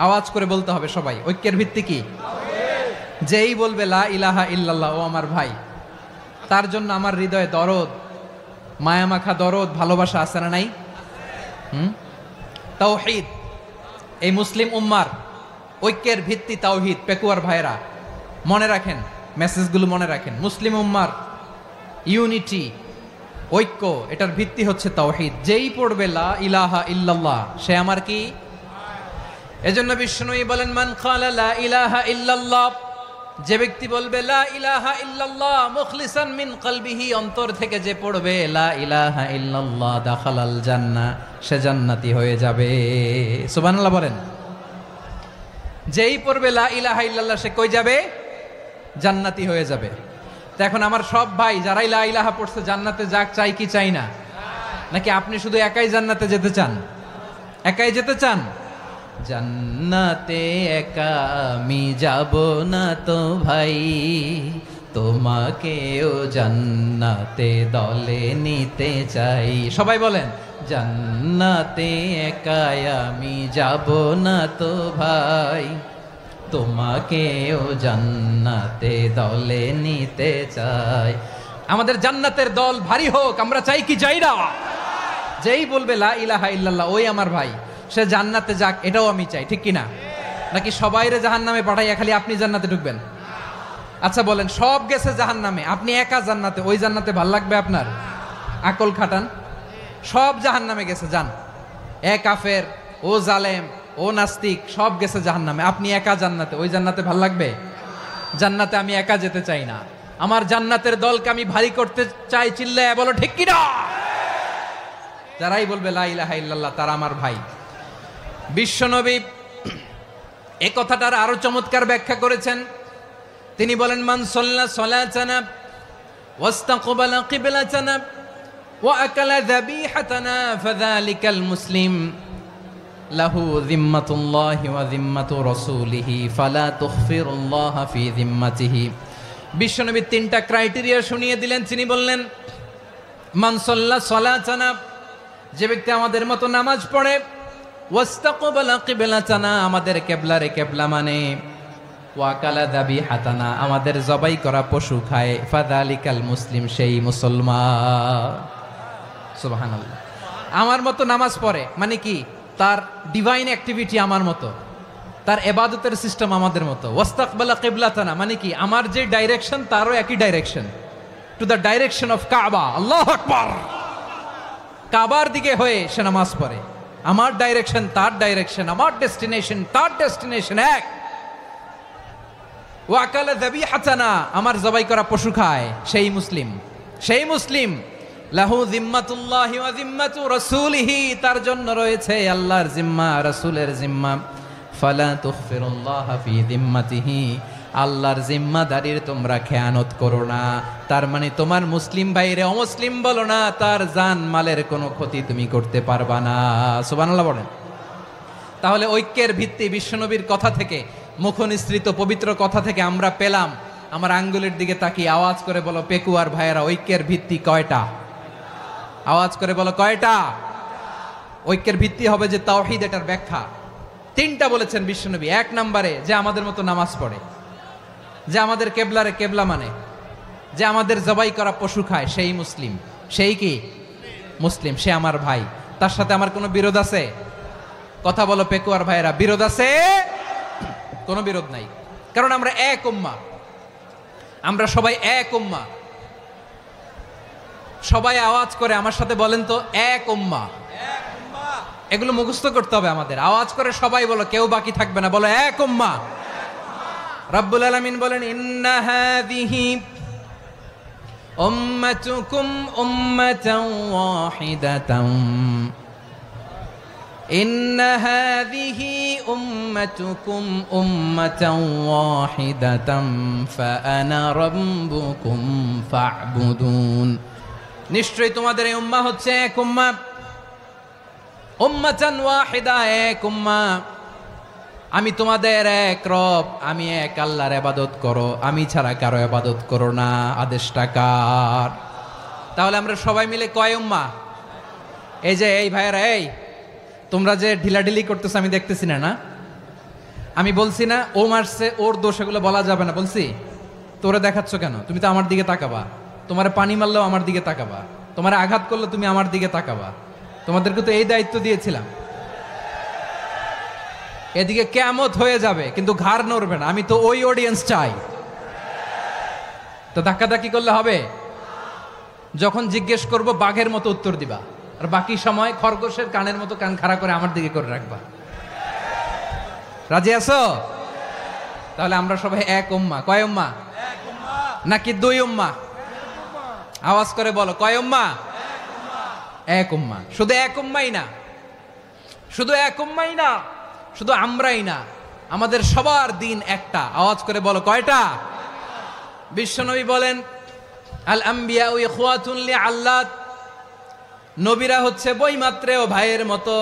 Speaker 1: আওয়াজ করে বলতে হবে সবাই, ঐক্যের ভিত্তি কি? যেই বলবে লা ইলাহা ইল্লাল্লাহ, ও আমার ভাই, তার জন্য আমার হৃদয়ে দরদ, মায়ামাখা দরদ, ভালোবাসা আছে না নাই? তাওহীদ। এই মুসলিম উম্মার ঐক্যের ভিত্তি তাওহীদ। পেকুয়ার ভাইরা মনে রাখেন, মেসেজগুলো মনে রাখেন। মুসলিম উম্মার ইউনিটি, ঐক্য, এটার ভিত্তি হচ্ছে তাওহীদ। যেই পড়বে লা ইলাহা ইল্লাল্লাহ, সে আমার কি? এজন্য বিষ্ণুই বলেন, মান ক্বালা লা ইলাহা ইল্লাল্লাহ, যে ব্যক্তি বলবে লা ইলাহা ইল্লাল্লাহ মুখলিসান মিন কলবিহি, অন্তর থেকে যে পড়বে লা ইলাহা ইল্লাল্লাহ, দাখালাল জান্নাহ, সে জান্নাতি হয়ে যাবে। সুবহানাল্লাহ বলেন। যেই পড়বে লা ইলাহা ইল্লাল্লাহ, সে কই যাবে? জান্নাতি হয়ে যাবে। তো এখন আমার সব ভাই যারাই লা ইলাহা পড়ছে জান্নাতে যাক, চাই কি চাই না? নাকি আপনি শুধু একাই জান্নাতে যেতে চান? একাই যেতে চান? জান্নাতে একা আমি যাব না তো ভাই, তোমাকেও জান্নাতে দলে নিতে চাই। সবাই বলেন, জান্নাতে একা আমি যাব না তো ভাই, তোমাকেও জান্নাতে দলে নিতে চাই। আমাদের জান্নাতের দল ভারী হোক, আমরা চাই কি চাই না? যেই বলবে লা ইলাহা ইল্লাল্লাহ, ওই আমার ভাই, সে জান্নাতে যাক, এটাও আমি চাই, ঠিক কিনা? নাকি সবাইরে জাহান্নামে পাঠাইয়া খালি আপনি জান্নাতে ঢুকবেন? আচ্ছা বলেন, সব গেছে জাহান্নামে, আপনি একা জান্নাতে, ওই জান্নাতে ভাল লাগবে আপনার? আকল খাটান। সব জাহান্নামে গেছে, যান। এ কাফের, ও জালেম, ও নাস্তিক, সব গেছে জাহান্নামে, আপনি একা জান্নাতে, ওই জান্নাতে ভাল লাগবে? জান্নাতে আমি একা যেতে চাই না, আমার জান্নাতের দলকে আমি ভারী করতে চাই। চিল্লায় বলো ঠিক কিনা? যারাই বলবে লা ইলাহা ইল্লাল্লাহ, তারা আমার ভাই। বিশ্বনবী এই কথাটার আরো চমৎকার ব্যাখ্যা করেছেন। তিনি বলেন, মান সাল্লা সালাতানা ওয়াস্তাকবালা কিবলাতানা ওয়া আকালা যাবিহাতানা ফাযালিকাল মুসলিম লাহু যিম্মাতুল্লাহি ওয়া যিম্মাতু রাসূলিহি ফালা তুখফিরুল্লাহা ফি যিম্মাতিহি। বিশ্বনবী তিনটা ক্রাইটেরিয়া শুনিয়ে দিলেন। তিনি বললেন, মান সাল্লা সালাতানা, যে ব্যক্তি আমাদের মতো নামাজ পড়ে, ওয়াস্তাকবালা কিবলাতানা, আমাদের কিবলারে কিবলা মানে, ওয়া কালা যাবিহাতানা, আমাদের জবাই করা পশু খায়, ফাযালিকাল মুসলিম, সেই মুসলমান। সুবহানাল্লাহ। আমার মতো নামাজ পড়ে মানে কি? তার ডিভাইন অ্যাক্টিভিটি আমার মতো, তার ইবাদতের সিস্টেম আমাদের মতো। ওয়াস্তাকবালা কিবলাতানা মানে কি? আমার যে ডাইরেকশন তারও একই direction, to the direction of কাবা। আল্লাহু আকবার। কাবার দিকে হয়ে সে নামাজ পড়ে। আমার ডাইরেকশন তার ডাইরেকশন, আমার ডেস্টিনেশন তার ডেস্টিনেশন এক। ওয়া আকালা যাবিহাতানা, আমার জবাই করা পশু খায়, সেই মুসলিম। সেই মুসলিম। লাহু যিম্মাতুল্লাহি ওয়া যিম্মাতু রাসূলিহি, তার জন্য রয়েছে আল্লাহর জিম্মা, রাসূলের জিম্মা। ফালা তুখফিরুল্লাহা ফি যিম্মাতিহি, আল্লাহর জিম্মাদারির তোমরা খেয়ানত করো না। তার মানে তোমার মুসলিম ভাইরে অমুসলিম বলো না, তার জান মালের কোনো ক্ষতি তুমি করতে পারবা না। সুবহানাল্লাহ বলেন। তাহলে ঐক্যের ভিত্তি বিশ্বনবীর কথা থেকে, মুখনিসৃত পবিত্র কথা থেকে আমরা পেলাম। আমার আঙ্গুলের দিকে তাকিয়ে আওয়াজ করে বলো পেকুয়ার ভাইয়েরা, ঐক্যের ভিত্তি কয়টা? আওয়াজ করে বলো কয়টা? ঐক্যের ভিত্তি হবে যে তাওহীদ, এটার ব্যাখ্যা তিনটা বলেছেন বিশ্বনবী। এক নম্বরে, যে আমাদের মতো নামাজ পড়ে, যে আমাদের কেবলারে কেবলা মানে, যে আমাদের জবাই করা পশু খায়, সেই মুসলিম। সেই কি? মুসলিম, সে আমার ভাই, তার সাথে আমার কোনো বিরোধ আছে? কথা বলো পেকুয়ার ভাইরা, বিরোধ আছে? কোনো বিরোধ নাই, কারণ আমরা এক উম্মাহ, আমরা সবাই এক উম্মাহ। সবাই আওয়াজ করে আমার সাথে বলেন তো, এক উম্মাহ। এগুলো মুখস্থ করতে হবে আমাদের। আওয়াজ করে সবাই বলো, কেউ বাকি থাকবে না, বলো এক উম্মাহ। রব্বুল আলামিন বলেন, ইন্না হাযিহি উম্মাতুকুম উম্মাতান ওয়াহিদাতান, ইন্না হাযিহি উম্মাতুকুম উম্মাতান ওয়াহিদাতান ফাআনা রাব্বুকুম ফা'বুদুন। নিশ্চয়ই তোমাদের এই উম্মাহ হচ্ছে এক উম্মাহ, উম্মাতান ওয়াহিদা, এক উম্মাহ। আমি তোমাদের এক রব, আমি এক আল্লাহর ইবাদত করো, আমি ছাড়া কারো ইবাদত করো না। আদেশটা কার? তাহলে আমরা সবাই মিলে কয় উম্মাহ? এই যে এই ভাইয়েরা, এই তোমরা যে ঢিলাঢিলি করতেছো আমি দেখতেছি না, না আমি বলছি না ও মারছে ওর দোষ, এগুলো বলা যাবে না বলছি? তোরা দেখাচ্ছ কেন? তুমি তো আমার দিকে তাকাবা। তোমারে পানি মারলেও আমার দিকে তাকাবা, তোমারে আঘাত করলে তুমি আমার দিকে তাকাবা। তোমাদেরকে তো এই দায়িত্ব দিয়েছিলাম। এদিকে কিয়ামত হয়ে যাবে কিন্তু ঘাড় নড়বে না, আমি তো ওই অডিয়েন্স চাই। তো ধাক্কাধাক্কি করলে হবে? যখন জিজ্ঞেস করব বাঘের মতো উত্তর দিবা, আর বাকি সময় খরগোশের কানের মতো কান খাড়া করে আমার দিকে করে রাখবা। রাজি আছো? তাহলে আমরা সবাই এক উম্মাহ। কয় উম্মাহ? নাকি দুই উম্মাহ? আওয়াজ করে বলো, কয় উম্মাহ? এক উম্মাহ। শুধু এক উম্মাই না, শুধু এক উম্মাই না, শুধু আমরাই না, আমাদের সবার দিন একটা। আওয়াজ করে বলো, কয়টা? বিশ্বনবী বলেন, আল আম্বিয়া ইখওয়াতুন লিআল্লাত, নবীরা হচ্ছে বৈমাত্রেয় ভাইয়ের মতো।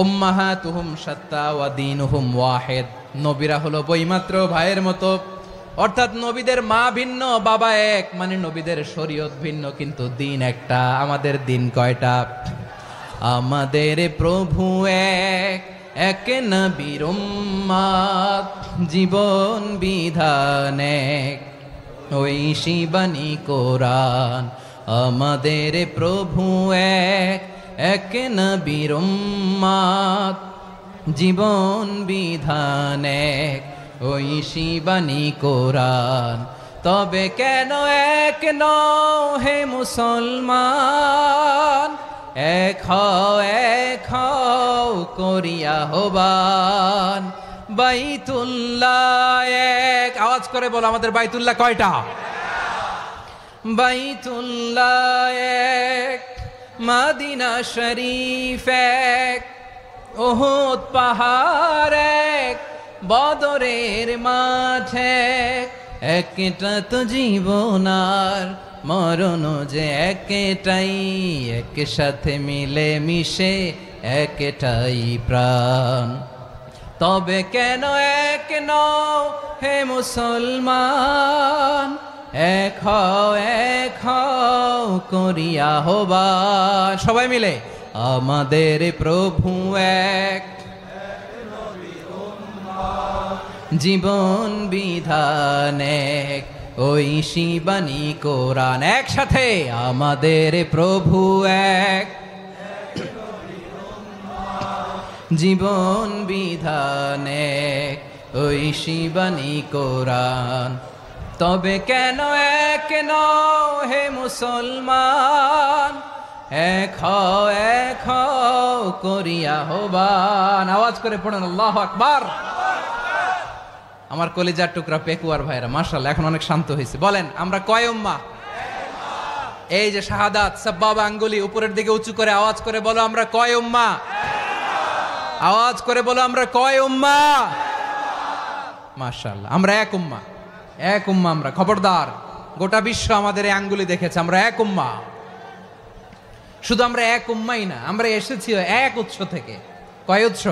Speaker 1: উম্মাহাতুহুম শাত্তা ওয়া দীনুহুম ওয়াহিদ, নবীরা হলো বৈমাত্রেয় ভাইয়ের মতো। অর্থাৎ নবীদের মা ভিন্ন, বাবা এক, মানে নবীদের শরীয়ত ভিন্ন, কিন্তু দিন একটা। আমাদের দিন কয়টা? আমাদের প্রভু এক, এক নবীর উম্মাত, জীবন বিধান এক, ঐশী বাণী কোরআন। আমাদের প্রভু এক, এক নবীর উম্মাত, জীবন বিধান এক, ঐশী বাণী কোরআন। তবে কেন এক নও হে মুসলমান, এক হও করিয়া আহ্বান। বাইতুল্লাহ এক, আওয়াজ করে বলো আমাদের বাইতুল্লাহ কয়টা? বাইতুল্লাহ এক, মদিনা শরীফ এক, উহুদ পাহাড় এক, বদরের মাঠ এক। একটা তো জীবন আর মরণ যে একটাই, এক সাথে মিলে মিশে একটাই প্রাণ। তবে কেন এক নও হে মুসলমান, এক হও করিয়া আহ্বান। সবাই মিলে, আমাদের প্রভু এক, জীবন বিধান এক, ঐশী বাণী কোরআন। একসাথে, আমাদের প্রভু এক, জীবন বিধান এক, ঐশী বাণী কোরআন। তবে কেন এক নও হে মুসলমান, এক হও করিয়া আহ্বান। আওয়াজ করে পড়ুন আল্লাহু আকবার। আমার কলিজার টুকরা পেকুয়ার ভাইরা, মাশাআল্লাহ এখন অনেক শান্ত হয়েছে। বলেন আমরা কয় উম্মাহ? এই যে শাহাদাত, সাব্বাবা আঙ্গুলি উপরের দিকে উঁচু করে আওয়াজ করে বলো, আমরা কয় উম্মাহ? আওয়াজ করে বলো, আমরা কয় উম্মাহ? মাশাআল্লাহ, আমরা এক উম্মাহ, এক উম্মাহ আমরা। খবরদার, গোটা বিশ্ব আমাদের এই আঙ্গুলি দেখেছে, আমরা এক উম্মাহ। শুধু আমরা এক উম্মাই না, আমরা এসেছি এক উৎস থেকে। কয় উৎস?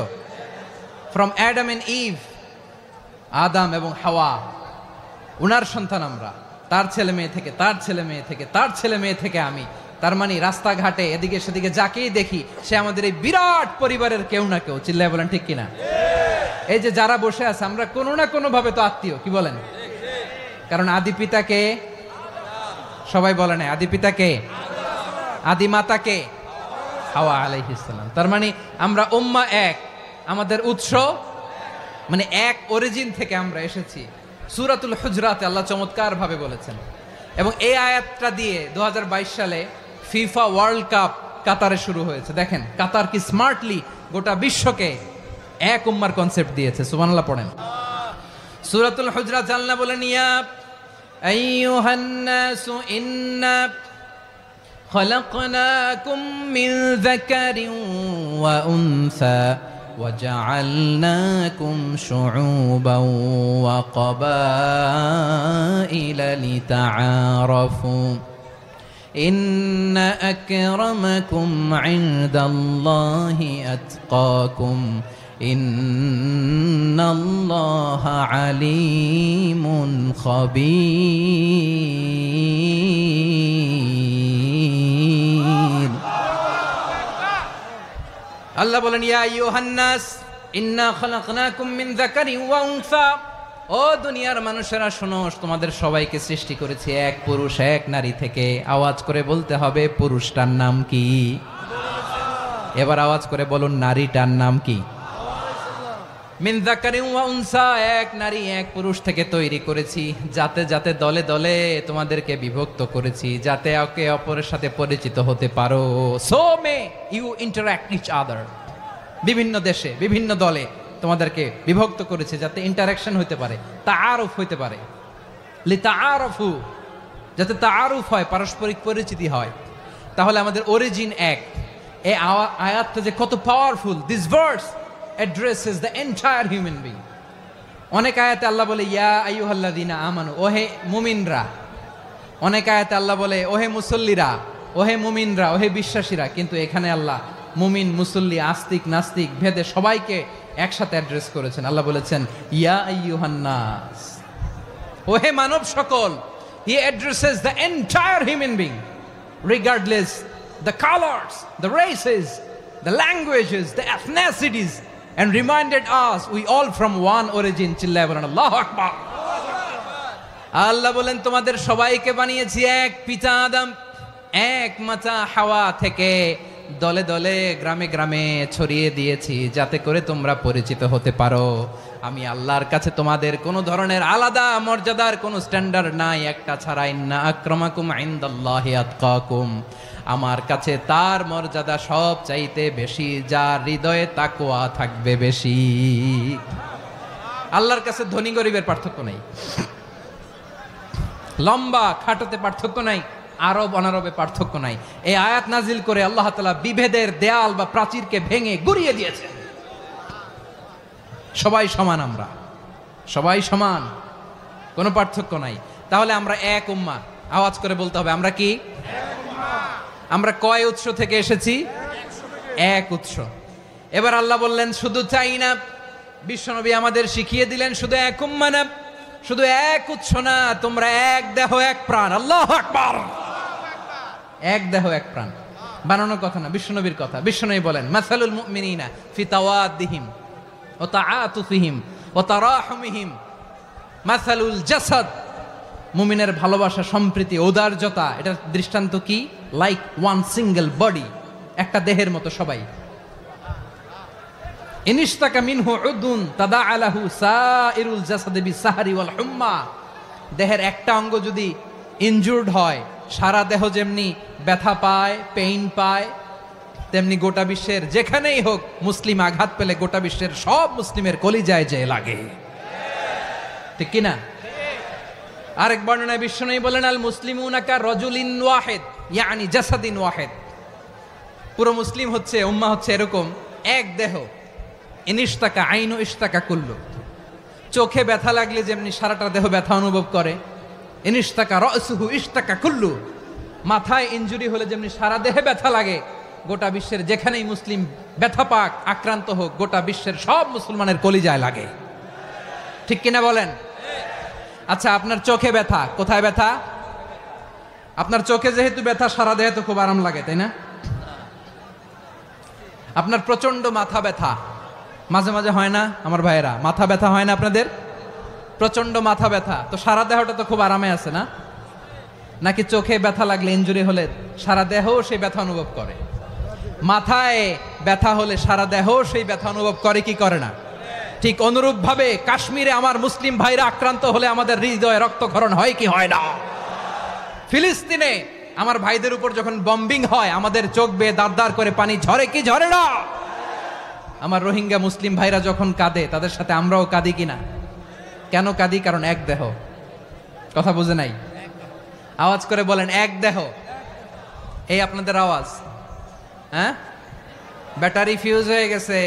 Speaker 1: ফ্রম অ্যাডাম এন্ড ইভ, আদম এবং হাওয়া, উনার সন্তান আমরা। তার ছেলে মেয়ে থেকে, তার ছেলে মেয়ে থেকে, তার ছেলে মেয়ে থেকে আমি। তার মানে রাস্তাঘাটে এদিকে সেদিকে যাকেই দেখি সে আমাদের এই বিরাট পরিবারের কেউ না কেউ। চিল্লায় বলেন ঠিক কিনা? এই যে যারা বসে আছে, আমরা কোনো না কোনো ভাবে তো আত্মীয়। কি বলেন? কারণ আদি পিতাকে সবাই বলে না, আদি পিতাকে আদি মাতাকে হাওয়া আলাইহিস সালাম। তার মানে আমরা উম্মাহ এক, আমাদের উৎস মানে এক অরিজিন থেকে আমরা এসেছি। সূরাতুল হুজরাতে আল্লাহ চমৎকার ভাবে বলেছেন, এবং এই আয়াতটা দিয়ে 2022 সালে ফিফা ওয়ার্ল্ড কাপ কাতারে শুরু হয়েছে। দেখেন কাতার কি স্মার্টলি গোটা বিশ্বকে এক উম্মার কনসেপ্ট দিয়েছে। সুবহানাল্লাহ পড়েন। সূরাতুল হুজরাত আল্লাহ বলেন, ইয়া আইয়ুহান নাসু ইন্না খলাকনাকুম মিন যাকারিন ওয়া উনসা وجعلناكم شعوبا وقبائل لتعارفوا إن أكرمكم عند الله أتقاكم إن الله عليم خبير। আল্লাহ বলেন, ইয়া আইয়ুহান নাস ইন্না খলাকনাকুম মিন যাকারিন ওয়া উনসা, ও দুনিয়ার মানুষেরা শোনো, তোমাদের সবাইকে সৃষ্টি করেছি এক পুরুষ এক নারী থেকে। আওয়াজ করে বলতে হবে পুরুষটার নাম কি? এবার আওয়াজ করে বলুন নারীটার নাম কি? মিন যাকারিন ওয়া উনসা, এক নারী এক পুরুষ থেকে তৈরি করেছি। যাতে যাতে দলে দলে তোমাদেরকে বিভক্ত করেছি, যাতে একে অপরের সাথে পরিচিত হতে পারো। So may you interact each other. বিভিন্ন দেশে বিভিন্ন দলে তোমাদেরকে বিভক্ত করেছে যাতে ইন্টারাকশন হতে পারে, তাআরুফ হতে পারে। লিতাআরফু, যাতে তাআরুফ হয়, পারস্পরিক পরিচিতি হয়। তাহলে আমাদের অরিজিন এক। এই আয়াতটা যে কত powerful! This verse addresses the entire human being. অনেক আয়াতে আল্লাহ বলে ইয়া আইয়ুহাল্লাযীনা আমানু, ওহে মুমিনরা। অনেক আয়াতে আল্লাহ বলে ওহে মুসল্লিরা, ওহে মুমিনরা, ওহে বিশ্বাসীরা। কিন্তু এখানে আল্লাহ মুমিন মুসল্লি আস্তিক নাস্তিক ভেদে সবাইকে একসাথে অ্যাড্রেস করেছেন। আল্লাহ বলেছেন ইয়া আইয়ুহান নাস, ওহে মানব সকল। He addresses the entire human being regardless the colors, the races, the languages, the ethnicities, and reminded us we all from one origin. চিল্লায় বলেন আল্লাহু আকবার। আল্লাহ বলেন তোমাদের সবাইকে বানিয়েছি এক পিতা আদম, এক মাতা হাওয়া থেকে। দলে দলে গ্রামে গ্রামে ছড়িয়ে দিয়েছি যাতে করে তোমরা পরিচিত হতে পারো। আমি আল্লাহর কাছে তোমাদের কোনো ধরনের আলাদা মর্যাদার কোনো স্ট্যান্ডার্ড নাই, একটা ছাড়া। ইন্না আক্রামাকুম ইনদাল্লাহি আতকাকুম, আমার কাছে তার মর্যাদা সব চাইতে বেশি যার হৃদয়ে তাকওয়া থাকবে বেশি। আল্লাহর কাছে ধনী গরিবের পার্থক্য নাই, লম্বা খাটোতে পার্থক্য নাই, আরব অনারবে পার্থক্য নাই। এই আয়াত নাজিল করে আল্লাহ তাআলা বিভেদের দেয়াল বা প্রাচীরকে ভেঙে গুড়িয়ে দিয়েছেন। সবাই সমান, আমরা সবাই সমান, কোনো পার্থক্য নাই। তাহলে আমরা এক উম্মাহ। আওয়াজ করে বলতে হবে আমরা কি? আমরা কয় উৎস থেকে এসেছি? এক উৎস। এবার আল্লাহ বললেন শুধু চাই না, বিশ্বনবী আমাদের শিখিয়ে দিলেন শুধু এক উম্মাহ না, শুধু এক উৎস না, তোমরা এক দেহ এক প্রাণ। আল্লাহু আকবার। এক দেহ এক প্রাণ বানানোর কথা না, বিশ্বনবীর কথা। বিশ্বনবী বলেন মাসালুল মুমিনিনা ফি তাওয়াদ্দিহিম ওয়া তাআতুফিহিম ওয়া তারাহুমিহিম মাসালুল জাসাদ। মুমিনের ভালোবাসা, সম্প্রীতি, ঔদার্যতা, এটার দৃষ্টান্ত কি? লাইক ওয়ান সিঙ্গেল বডি, একটা দেহের মতো সবাই। ইনিশতাকা মিনহু উদুন তাদাআ লাহু সাইরুল জাসাদি বিসাহরি ওয়াল হুম্মা। দেহের একটা অঙ্গ যদি ইনজুর্ড হয়, সারা দেহ যেমনি ব্যথা পায়, পেইন পায়, তেমনি গোটা বিশ্বের যেখানেই হোক মুসলিম আঘাত পেলে গোটা বিশ্বের সব মুসলিমের কলিজায় যে লাগে, ঠিক কিনা? আরেক বর্ণনায় বিশ্বনবী বলেন আল মুসলিমুনা কা রাজুলিন ওয়াহিদ ইয়ানি জাসাদিন ওয়াহিদ। পুরো মুসলিম হচ্ছে, উম্মাহ হচ্ছে এরকম এক দেহ। ইনিশতাকা আইনু ইশতাকা কুল্লু, চোখে ব্যথা লাগলে যেমনি সারাটা দেহ ব্যথা অনুভব করে। ইনিশতাকা রাসুহু ইশতাকা কুল্লু, মাথায় ইনজুরি হলে যেমনি সারা দেহে ব্যথা লাগে, গোটা বিশ্বের যেখানেই মুসলিম ব্যথা পাক, আক্রান্ত হোক, গোটা বিশ্বের সব মুসলমানের কলিজায় লাগে, ঠিক কিনা বলেন? আচ্ছা, আপনার চোখে ব্যথা, কোথায় ব্যথা? আপনার চোখে যেহেতু ব্যথা, সারা দেহে তো খুব আরাম লাগে, তাই না? আপনার প্রচন্ড মাথা ব্যথা মাঝে মাঝে হয় না আমার ভাইয়েরা? মাথা ব্যথা হয় না আপনাদের? প্রচন্ড মাথা ব্যথা, তো সারা দেহটা তো খুব আরামে আছে না? নাকি চোখে ব্যথা লাগলে, ইনজুরি হলে সারা দেহ সেই ব্যথা অনুভব করে? মাথায় ব্যথা হলে সারা দেহ সেই ব্যথা অনুভব করে কি করে না? ঠিক অনুরূপ ভাবে কাশ্মীরে আমার মুসলিম ভাইরা আক্রান্ত হলে আমাদের হৃদয়ে রক্তক্ষরণ হয় কি হয় না? ফিলিস্তিনে আমার ভাইদের উপর যখন বম্বিং হয় আমাদের চোখ বেয়ে দাঁড় দাঁড় করে পানি ঝরে কি ঝরে না? আমার রোহিঙ্গা মুসলিম ভাইরা যখন কাঁদে তাদের সাথে আমরাও কাঁদি কিনা? কেন কাঁদি? কারণ এক দেহ। কথা বুঝে নাই? আওয়াজ করে বলেন এক দেহ। এই আপনাদের আওয়াজ, হ্যাঁ? ব্যাটারি ফিউজ হয়ে গেছে,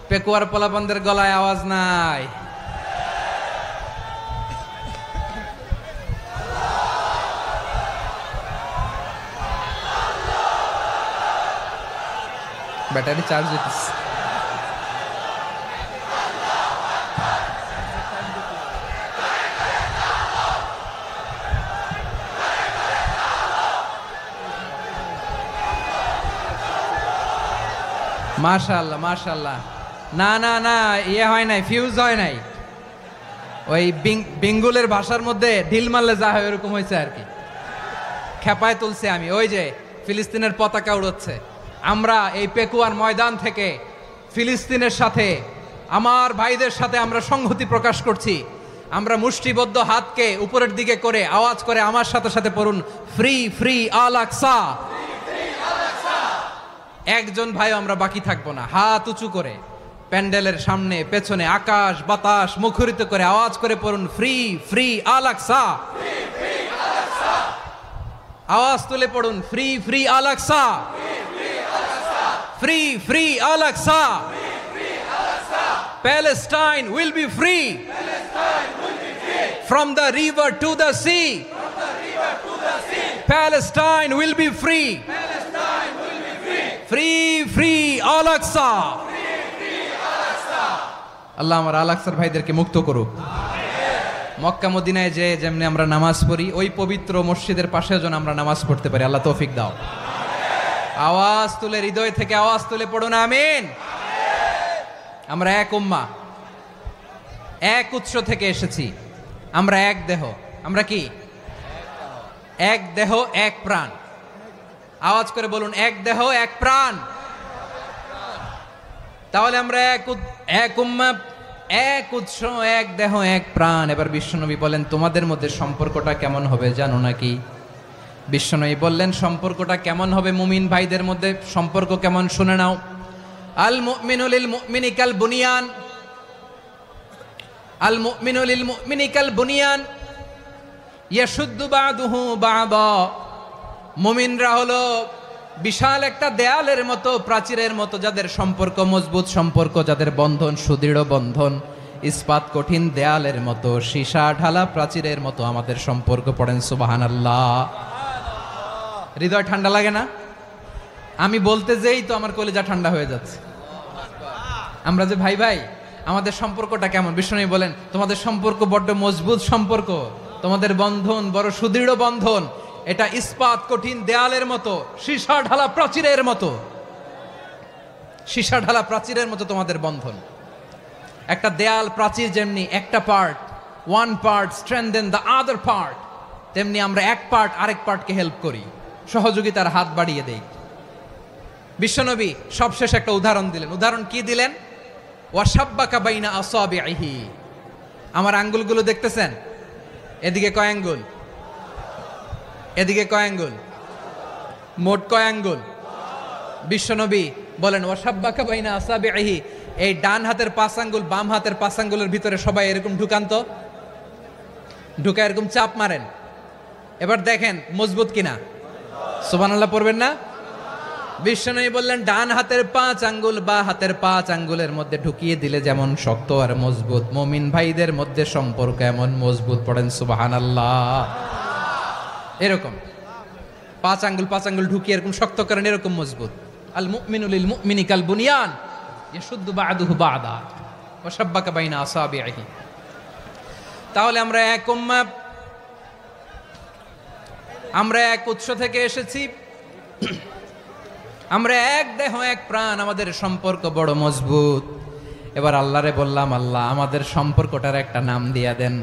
Speaker 1: পেকুয়ার পোলাপানদের গলায় আওয়াজ নাই। ব্যাটারি চার্জ হইতেছে। মাশাআল্লাহ মাশাআল্লাহ। না না না, ইয়ে হয় নাই, ফিউজ হয় নাই। ওই বেঙ্গুলের ভাষার মধ্যে ঢিল মারলে যা হয় ওরকম হয়েছে আর কি। খেপায় তুলছে আমি। ওই যে ফিলিস্তিনের পতাকা উড়োচ্ছে। আমরা এই পেকুয়ার ময়দান থেকে ফিলিস্তিনের সাথে, আমার ভাইদের সাথে আমরা সংহতি প্রকাশ করছি। আমরা মুষ্টিবদ্ধ হাতকে উপরের দিকে করে আওয়াজ করে আমার সাথে সাথে পড়ুন, ফ্রি ফ্রি আল আকসা। একজন ভাই আমরা বাকি থাকবো না। হাত উঁচু করে প্যান্ডেলের সামনে পেছনে আকাশ বাতাস মুখরিত করে আওয়াজ করে পড়ুন, ফ্রি ফ্রি আল আকসা। আওয়াজ তুলে পড়ুন, free free Al Aqsa, free free Al Aqsa. Palestine will be free from the river to the sea. Palestine will be free. Free free Al Aqsa. আল্লাহ আমার আল আকসার ভাইদেরকে মুক্ত করুক। মক্কা মদিনায় যে যেমনি আমরা নামাজ পড়ি, ওই পবিত্র মসজিদের পাশে যেন আমরা নামাজ পড়তে পারি। আল্লাহ তৌফিক দাও। আওয়াজ তুলে, হৃদয় থেকে আওয়াজ তুলে পড়ুন আমিন। আমরা এক উম্মাহ, এক উৎস থেকে এসেছি। আমরা এক দেহ। আমরা কি? এক দেহ এক প্রাণ। আওয়াজ করে বলুন, এক দেহ এক প্রাণ। তাহলে আমরা এক উম্মাহ, এক উৎস, এক দেহ এক প্রাণ। এবার বিশ্বনবী বলেন, তোমাদের মধ্যে সম্পর্কটা কেমন হবে জানো নাকি? বিশ্বনবী বললেন, সম্পর্কটা কেমন হবে মুমিন ভাইদের মধ্যে? সম্পর্ক কেমন শুনে নাও। আল মুমিনু লিল মুমিনি কাল বুনিয়ান, আল মুমিনু লিল মুমিনি কাল বুনিয়ান ইয়াশুদ্দু বাদুহু বাদা। মুমিনরা হলো বিশাল একটা দেয়ালের মতো, প্রাচীরের মতো, যাদের সম্পর্ক মজবুত সম্পর্ক, যাদের বন্ধন সুদৃঢ় বন্ধন, ইস্পাত কঠিন দেয়ালের মতো, সীসা ঢালা প্রাচীরের মতো আমাদের সম্পর্ক। পড়েন সুবহানাল্লাহ। হৃদয় ঠান্ডা লাগে না? আমি বলতে যেই তো আমার কলিজা ঠান্ডা হয়ে যাচ্ছে। আমরা যে ভাই ভাই, আমাদের সম্পর্কটা কেমন? বিষ্ণু বলেন, তোমাদের সম্পর্ক বড্ড মজবুত সম্পর্ক, তোমাদের বন্ধন বড় সুদৃঢ় বন্ধন। এটা ইস্পাত কঠিন দেয়ালের মতো, সীসা ঢালা প্রাচীরের মতো, সীসা ঢালা প্রাচীরের মতো তোমাদের বন্ধন। একটা দেয়াল প্রাচীর যেমনি একটা part, one part strengthen the other part, তেমনি আমরা এক পার্ট আরেক পার্টকে হেল্প করি, সহযোগিতার হাত বাড়িয়ে দেই। বিশ্বনবী সবশেষ একটা উদাহরণ দিলেন। উদাহরণ কি দিলেন? ওয়াশাব্বাকা বাইনা আসাবিহি। আমার আঙ্গুলগুলো দেখতেছেন? এদিকে কয় আঙ্গুল? এদিকে কয় আঙ্গুল? মোট কয় আঙ্গুল? বিশ্বনবী বলেন, ওয়াশাব্বাকা বাইনা আসাবিহি। এই ডান হাতের 5 আঙ্গুল বাম হাতের 5 আঙ্গুলের ভিতরে সবাই এরকম ঢুকান তো, ঢুকা এরকম চাপ মারেন। এবার দেখেন মজবুত কিনা। সুবহানাল্লাহ পড়বেন না? বিশ্বনবী বললেন, ডান হাতের 5 আঙ্গুল বা হাতের 5 আঙ্গুলের মধ্যে ঢুকিয়ে দিলে যেমন শক্ত আর মজবুত, মুমিন ভাইদের মধ্যে সম্পর্ক এমন মজবুত। পড়েন সুবহানাল্লাহ। এরকম 5 আঙ্গুল ঢুকিয়ে এরকম শক্ত করেন, এরকম মজবুত। আল মুমিনু লিল মুমিনি কাল বুনিয়ান ইয়াশুদ্দু বা'দুহু বা'দা ওয়া শাব্বাকা বাইনা আসাবিহি। তাহলে আমরা এক উম্মাহ, আমরা এক উৎস থেকে এসেছি, আমরা এক দেহ এক প্রাণ, আমাদের সম্পর্ক বড় মজবুত। এবার আল্লাহরে বললাম, আল্লাহ আমাদের সম্পর্কটার একটা নাম দিয়া দেন।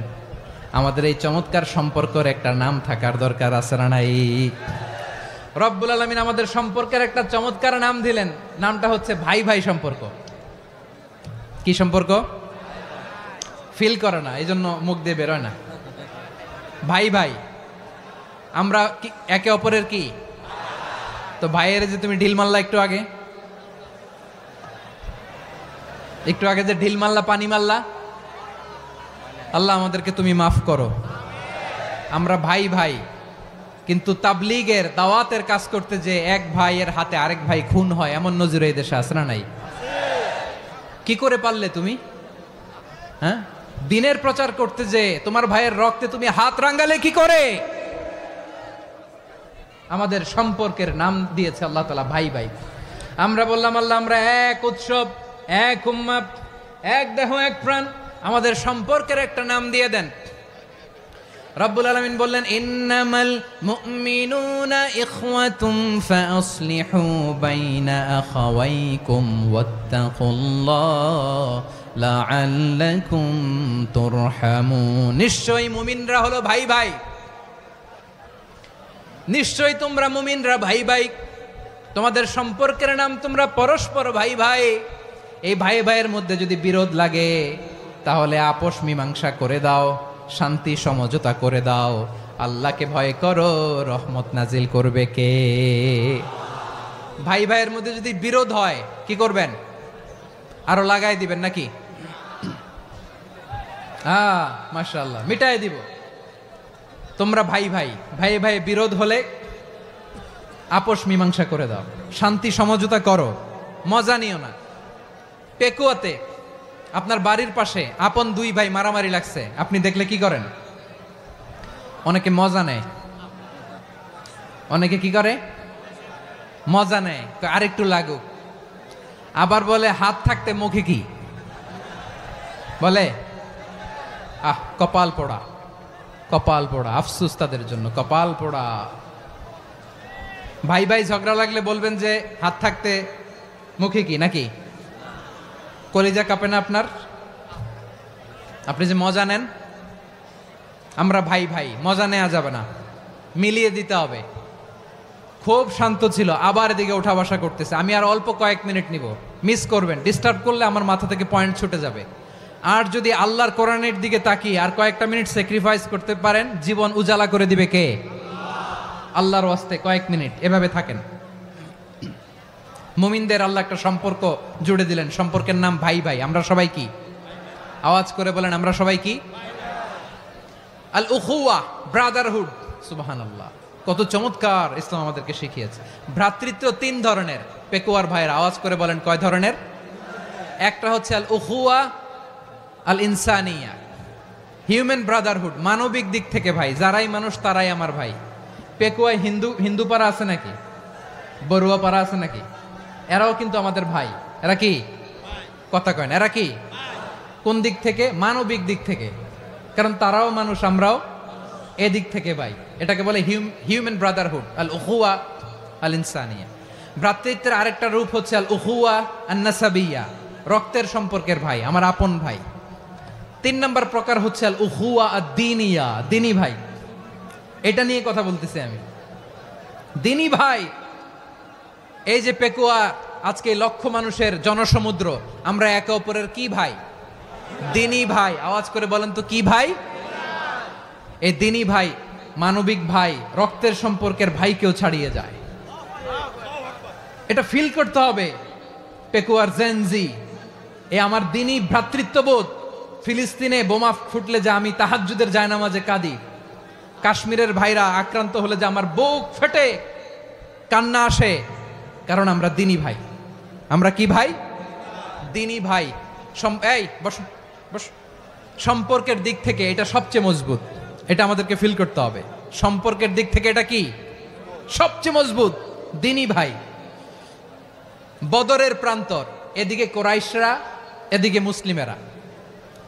Speaker 1: আমাদের এই চমৎকার সম্পর্কের একটা নাম থাকার দরকার আছে না নাই? রব্বুল আলামিন আমাদের সম্পর্কের একটা চমৎকার নাম দিলেন, নামটা হচ্ছে ভাই ভাই সম্পর্ক। কি সম্পর্ক? ফিল করে না, এই জন্য মুখ দিয়ে বেরোয় না। ভাই ভাই, আমরা একে অপরের কি? তো ভাইয়ের যে তুমি ঢিল মারলা একটু আগে যে ঢিল মারলা, পানি মারলা, আল্লাহ আমাদেরকে তুমি মাফ করো। আমরা ভাই ভাই, কিন্তু তাবলীগের দাওয়াতের কাজ করতে যে এক ভাইয়ের হাতে আরেক ভাই খুন হয়, এমন নজির এই দেশে আছে না নাই? কি করে পারলে তুমি? হ্যাঁ, দিনের প্রচার করতে যে তোমার ভাইয়ের রক্তে তুমি হাত রাঙ্গালে কি করে? আমাদের সম্পর্কের নাম দিয়েছে আল্লাহ তাআলা ভাই ভাই। আমরা বললাম আল্লাহ আমরা এক উৎসব, এক উম্মাত, এক দেহ, এক প্রাণ, আমাদের সম্পর্কের একটা নাম দিয়ে দেন। রব্বুল আলামিন বললেন ইন্নামাল মুমিনুনা ইখওয়াতুম ফাসলিহু বাইনা আখাওয়াইকুম ওয়াত্তাকুল্লাহ লাআল্লাকুম তুরহামুন। নিশ্চয়ই মুমিনরা হলো ভাই ভাই, নিশ্চয়ই তোমরা মুমিনরা ভাই ভাই, তোমাদের সম্পর্কের নাম তোমরা পরস্পর ভাই ভাই। এই ভাই ভাইয়ের মধ্যে যদি বিরোধ লাগে তাহলে আপোষ মীমাংসা করে দাও, শান্তি সমঝোতা করে দাও। আল্লাহকে ভয় করো, রহমত নাজিল করবে কে? ভাই ভাইয়ের মধ্যে যদি বিরোধ হয় কি করবেন? আরো লাগাই দিবেন নাকি? মাশাআল্লাহ, মিটাই দিব। তোমরা ভাই ভাই, ভাই ভাই বিরোধ হলে আপোষ মীমাংসা করে দাও, শান্তি সমঝোতা করো, মজা নিও না। পেকুয়াতে আপনার বাড়ির পাশে আপন দুই ভাই মারামারি লাগছে, আপনি দেখলে কি করেন? অনেকে মজা নেয়, অনেকে কি করে? মজা নেয়, আরেকটু লাগুক। আবার বলে হাত থাকতে মুখে কি বলে? কপাল পোড়া, কপাল পোড়া, আফসোস তাদের জন্য, কপাল পোড়া। ভাই ভাই ঝগড়া লাগলে বলবেন যে হাত থাকতে মুখে কি, নাকি? কলিজা কাঁপে না আপনার? আপনি যে মজা নেন। আমরা ভাই ভাই, মজা নেওয়া যাবে না, মিলিয়ে দিতে হবে। খুব শান্ত ছিল, আবার এদিকে ওঠা বসা করতেছে। আমি আর অল্প কয়েক মিনিট নিব, মিস করবেন। ডিস্টার্ব করলে আমার মাথা থেকে পয়েন্ট ছুটে যাবে। আর যদি আল্লাহর কোরআনের দিকে তাকিয়ে আর কয়েকটা মিনিট স্যাক্রিফাইস করতে পারেন, জীবন উজালা করে দিবে কে? আল্লাহর ওয়াস্তে কয়েক মিনিট এভাবে থাকেন। মুমিনদের আল্লাহ একটা সম্পর্ক জুড়ে দিলেন, সম্পর্কের নাম ভাই ভাই। আমরা সবাই কি? আওয়াজ করে বলেন, আমরা সবাই কি? আল উখুয়া, ব্রাদারহুড। সুবহানাল্লাহ, কত চমৎকার ইসলাম আমাদেরকে শিখিয়েছে। ভ্রাতৃত্ব তিন ধরনের। পেকুয়ার ভাইয়ের আওয়াজ করে বলেন, কয় ধরনের? একটা হচ্ছে আল উখুয়া আল ইনসানিয়া, হিউম্যান ব্রাদারহুড, মানবিক দিক থেকে ভাই, যারাই মানুষ তারাই আমার ভাই। পেকুয়ায় হিন্দু পাড়া আছে নাকি? বড়ুয়া পাড়া আছে নাকি? এরাও কিন্তু আমাদের ভাই। এরা কি? কথা কয় না, এরা কি? কোন দিক থেকে? মানবিক দিক থেকে, কারণ তারাও মানুষ, আমরাও এদিক থেকে ভাই। এটাকে বলে হিউম্যান ব্রাদারহুড, আল উখুয়া আল ইনসানিয়া। ভ্রাতৃত্বের আরেকটা রূপ হচ্ছে আল উখুয়া আন নাসাবিয়া, রক্তের সম্পর্কের ভাই, আমার আপন ভাই। তিন নম্বর প্রকার হচ্ছে আল উখুয়া আদ দ্বীনিয়া, দ্বীনি ভাই। এটা নিয়ে কথা বলতেছি আমি, দ্বীনি ভাই। এই যে পেকুয়া, আজকে লক্ষ মানুষের জনসমুদ্র, আমরা একে অপরের কি ভাই? দ্বীনি ভাই। আওয়াজ করে বলেন তো কি ভাই? এই দ্বীনি ভাই, মানবিক ভাই, রক্তের সম্পর্কের ভাইকেও ছাড়িয়ে যায়। এটা ফিল করতে হবে। পেকুয়ার জেনজি, এ আমার দ্বীনি ভ্রাতৃত্ববোধ। ফিলিস্তিনে বোমা ফুটলে যে আমি তাহাজ্জুদের জায়নামাজে কাঁদি, কাশ্মীরের ভাইরা আক্রান্ত হলে যে আমার বুক ফেটে কান্না আসে, কারণ আমরা দ্বীনি ভাই। আমরা কি ভাই? দ্বীনি ভাই। এই বস বস। সম্পর্কের দিক থেকে এটা সবচেয়ে মজবুত, এটা আমাদেরকে ফিল করতে হবে। সম্পর্কের দিক থেকে এটা কি? সবচেয়ে মজবুত, দ্বীনি ভাই। বদরের প্রান্তর, এদিকে কোরাইশরা, এদিকে মুসলিমেরা।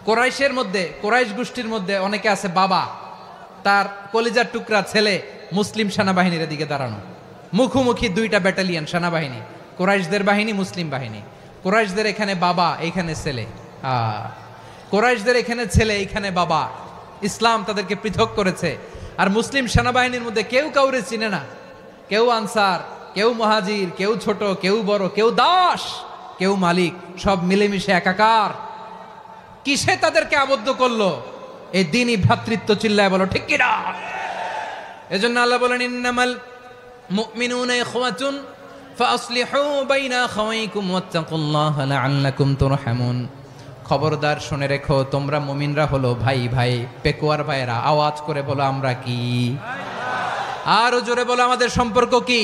Speaker 1: কোরাইশের মধ্যে, কোরাইশ গোষ্ঠীর মধ্যে অনেকে আছে বাবা, তার কলিজার টুকরা ছেলে মুসলিম সেনাবাহিনীর দিকে দাঁড়ানো, মুখোমুখি দুইটা ব্যাটালিয়ন সেনাবাহিনী, কোরাইশদের বাহিনী, মুসলিম বাহিনী। কোরাইশদের এখানে বাবা, এইখানে ছেলে। কোরাইশদের এখানে ছেলে, এইখানে বাবা। ইসলাম তাদেরকে পৃথক করেছে। আর মুসলিম সেনাবাহিনীর মধ্যে কেউ কাউরে চিনে না, কেউ আনসার, কেউ মুহাজির, কেউ ছোট, কেউ বড়, কেউ দাস, কেউ মালিক, সব মিলেমিশে একাকার। কিসে তাদেরকে আবদ্ধ করলো? এই দ্বীনি ভ্রাতৃত্ব। চিল্লায় বলো ঠিক কিনা? এজন্য আল্লাহ বলেন, ইন্নামাল মুমিনুনা ইখওয়াতুন ফাসলিহু বাইনা আখাওয়াইকুম ওয়াত্তাকুল্লাহা লাআল্লাকুম তুরহামুন। খবরদার শুনে রেখো, তোমরা মুমিনরা হলো ভাই ভাই। পেকুয়ার ভাইরা আওয়াজ করে বলো আমরা কি? আরো জোরে বলো আমাদের সম্পর্ক কি?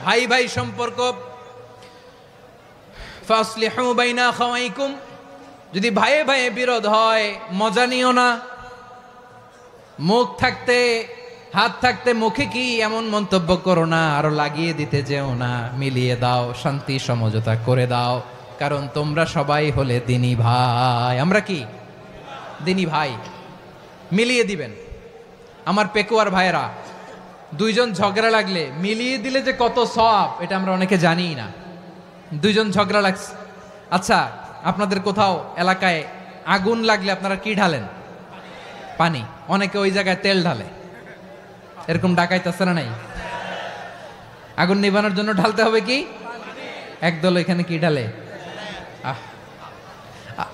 Speaker 1: ভাই ভাই সম্পর্ক। ফাসলিহু বাইনা আখাওয়াইকুম, যদি ভাইয়ে ভাইয়ে বিরোধ হয় মজা নিও না। মুখ থাকতে হাত থাকতে মুখে কি এমন মন্তব্য করো না, আরো লাগিয়ে দিতে যেও না। মিলিয়ে দাও, শান্তি সমঝোতা করে দাও, কারণ তোমরা সবাই হলে দ্বীনি ভাই। আমরা কি? দ্বীনি ভাই। মিলিয়ে দিবেন। আমার পেকুয়ার ভাইয়েরা, দুইজন ঝগড়া লাগলে মিলিয়ে দিলে যে কত সওয়াব, এটা আমরা অনেকে জানিই না। দুইজন ঝগড়া লাগছে, আচ্ছা আপনাদের কোথাও এলাকায় আগুন লাগলে আপনারা কি ঢালেন? পানি। অনেকে ওই জায়গায় তেল ঢালে। এরকম ডাকাইতে আছে না নাই? আগুন নিভানোর জন্য ঢালতে হবে কি? একদল এখানে কি ঢালে?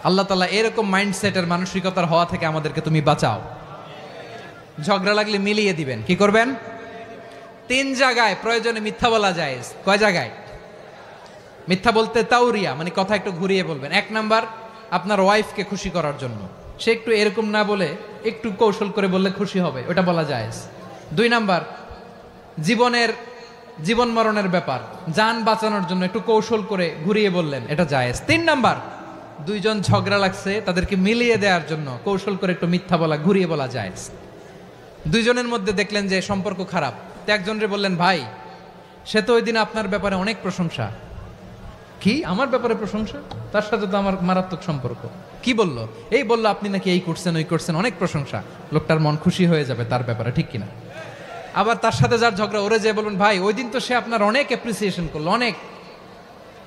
Speaker 1: আল্লাহ তাআলা এরকম মাইন্ডসেটের মানসিকতার হওয়া থেকে আমাদেরকে তুমি বাঁচাও। ঝগড়া লাগলে মিলিয়ে দিবেন। কি করবেন? 3 জায়গায় প্রয়োজনে মিথ্যা বলা যায়। কয় জায়গায় মিথ্যা বলতে? তাওরিয়া, মানে কথা একটু ঘুরিয়ে বলবেন। 1 নাম্বার, আপনার ওয়াইফকে খুশি করার জন্য। সে একটু এরকম না বলে একটু কৌশল করে বললে খুশি হবে, ওটা বলা যায়। 2 নাম্বার, জীবন মরণের ব্যাপার, জান বাঁচানোর জন্য একটু কৌশল করে ঘুরিয়ে বললেন, এটা জায়েজ। 3 নাম্বার, দুইজন ঝগড়া লাগছে তাদেরকে মিলিয়ে দেওয়ার জন্য কৌশল করে একটু মিথ্যা বলা, ঘুরিয়ে বলা জায়েজ। দুইজনের মধ্যে দেখলেন যে সম্পর্ক খারাপ, তো একজনরে বললেন, ভাই সে তো ওই দিন আপনার ব্যাপারে অনেক প্রশংসা। কি আমার ব্যাপারে প্রশংসা? তার সাথে তো আমার মারাত্মক সম্পর্ক। কি বললো? এই বললো আপনি নাকি এই করছেন ওই করছেন, অনেক প্রশংসা। লোকটার মন খুশি হয়ে যাবে তার ব্যাপারে, ঠিক কিনা? আবার তার সাথে যার ঝগড়া, ওরে যে বলুন, ভাই ওই দিন তো সে আপনার অনেক অ্যাপ্রিসিয়েশন করলো, অনেক।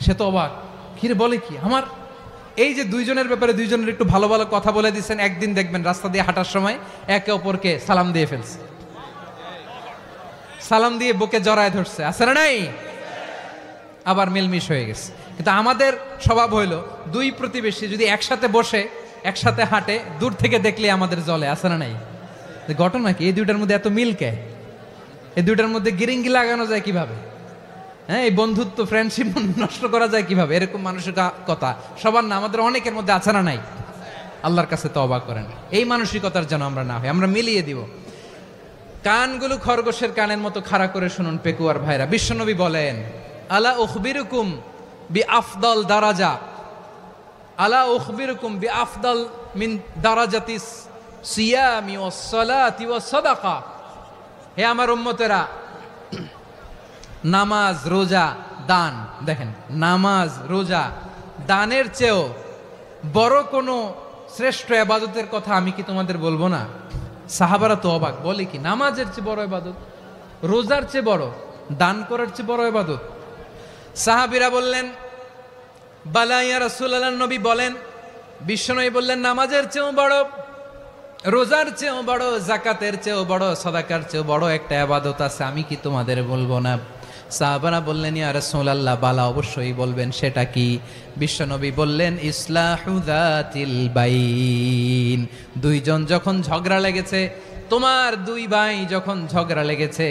Speaker 1: সে তো অবাক, কি রে বলে কি আমার? এই যে দুইজনের ব্যাপারে দুইজনের একটু ভালো ভালো কথা বলে দিচ্ছেন, একদিন দেখবেন রাস্তা দিয়ে হাঁটার সময় একে অপরকে সালাম দিয়ে ফেলছে, সালাম দিয়ে বুকে জড়ায় ধরছে, আছে না নাই? আবার মিলমিশ হয়ে গেছে। কিন্তু আমাদের স্বভাব হইলো, দুই প্রতিবেশী যদি একসাথে বসে একসাথে হাঁটে, দূর থেকে দেখলে আমাদের জলে, আছে না নাই? ঘটনা কি? এই দুইটার মধ্যে এত মিল কে? এই দুইটার মধ্যে গিরিঙ্গি লাগানো যায় কিভাবে? হ্যাঁ, এই বন্ধুত্ব ফ্রেন্ডশিপ নষ্ট করা যায় কিভাবে? এরকম মানসিকতা সবার না, আমাদের অনেকের মধ্যে আছে না নাই? আল্লাহর কাছে তওবা করেন, এই মানসিকতার যেন আমরা না হই, আমরা মিলিয়ে দিব। কানগুলো খরগোশের কানের মতো খাড়া করে শুনুন পেকুয়ার ভাইরা। বিশ্বনবী বলেন, আলা উখবিরুকুম বি আফদাল দারাজা, আলা উখবিরুকুম বি আফদাল মিন দারাজাতিস সিয়ামি ওয়াস সালাতি ওয়াস সাদাকা। হে আমার উম্মতেরা, নামাজ, রোজা, দান, দেখেন নামাজ, রোজা, দানের চেয়েও বড় কোনো শ্রেষ্ঠ ইবাদতের কথা আমি কি তোমাদের বলবো না? সাহাবারা তো অবাক, বলে কি নামাজের চেয়ে বড় ইবাদত, রোজার চেয়ে বড়, দান করার চেয়ে বড় ইবাদত? সাহাবীরা বললেন, বালা ইয়া রাসূলুল্লাহ। নবী বলেন, বিশ্বনবী বললেন, নামাজের চেয়েও বড়, রোজার চেয়েও বড়, যাকাতের চেয়েও বড়, সাদাকার চেয়েও বড় একটা ইবাদত আছে, আমি কি তোমাদের বলবো না? সাহাবারা বললেন, ইয়া রাসূলুল্লাহ, বালা অবশ্যই বলবেন, সেটা কি? বিশ্বনবী বললেন, ইসলাহু যাতিল বাইন। দুইজন যখন ঝগড়া লেগেছে, তোমার দুই ভাই যখন ঝগড়া লেগেছে,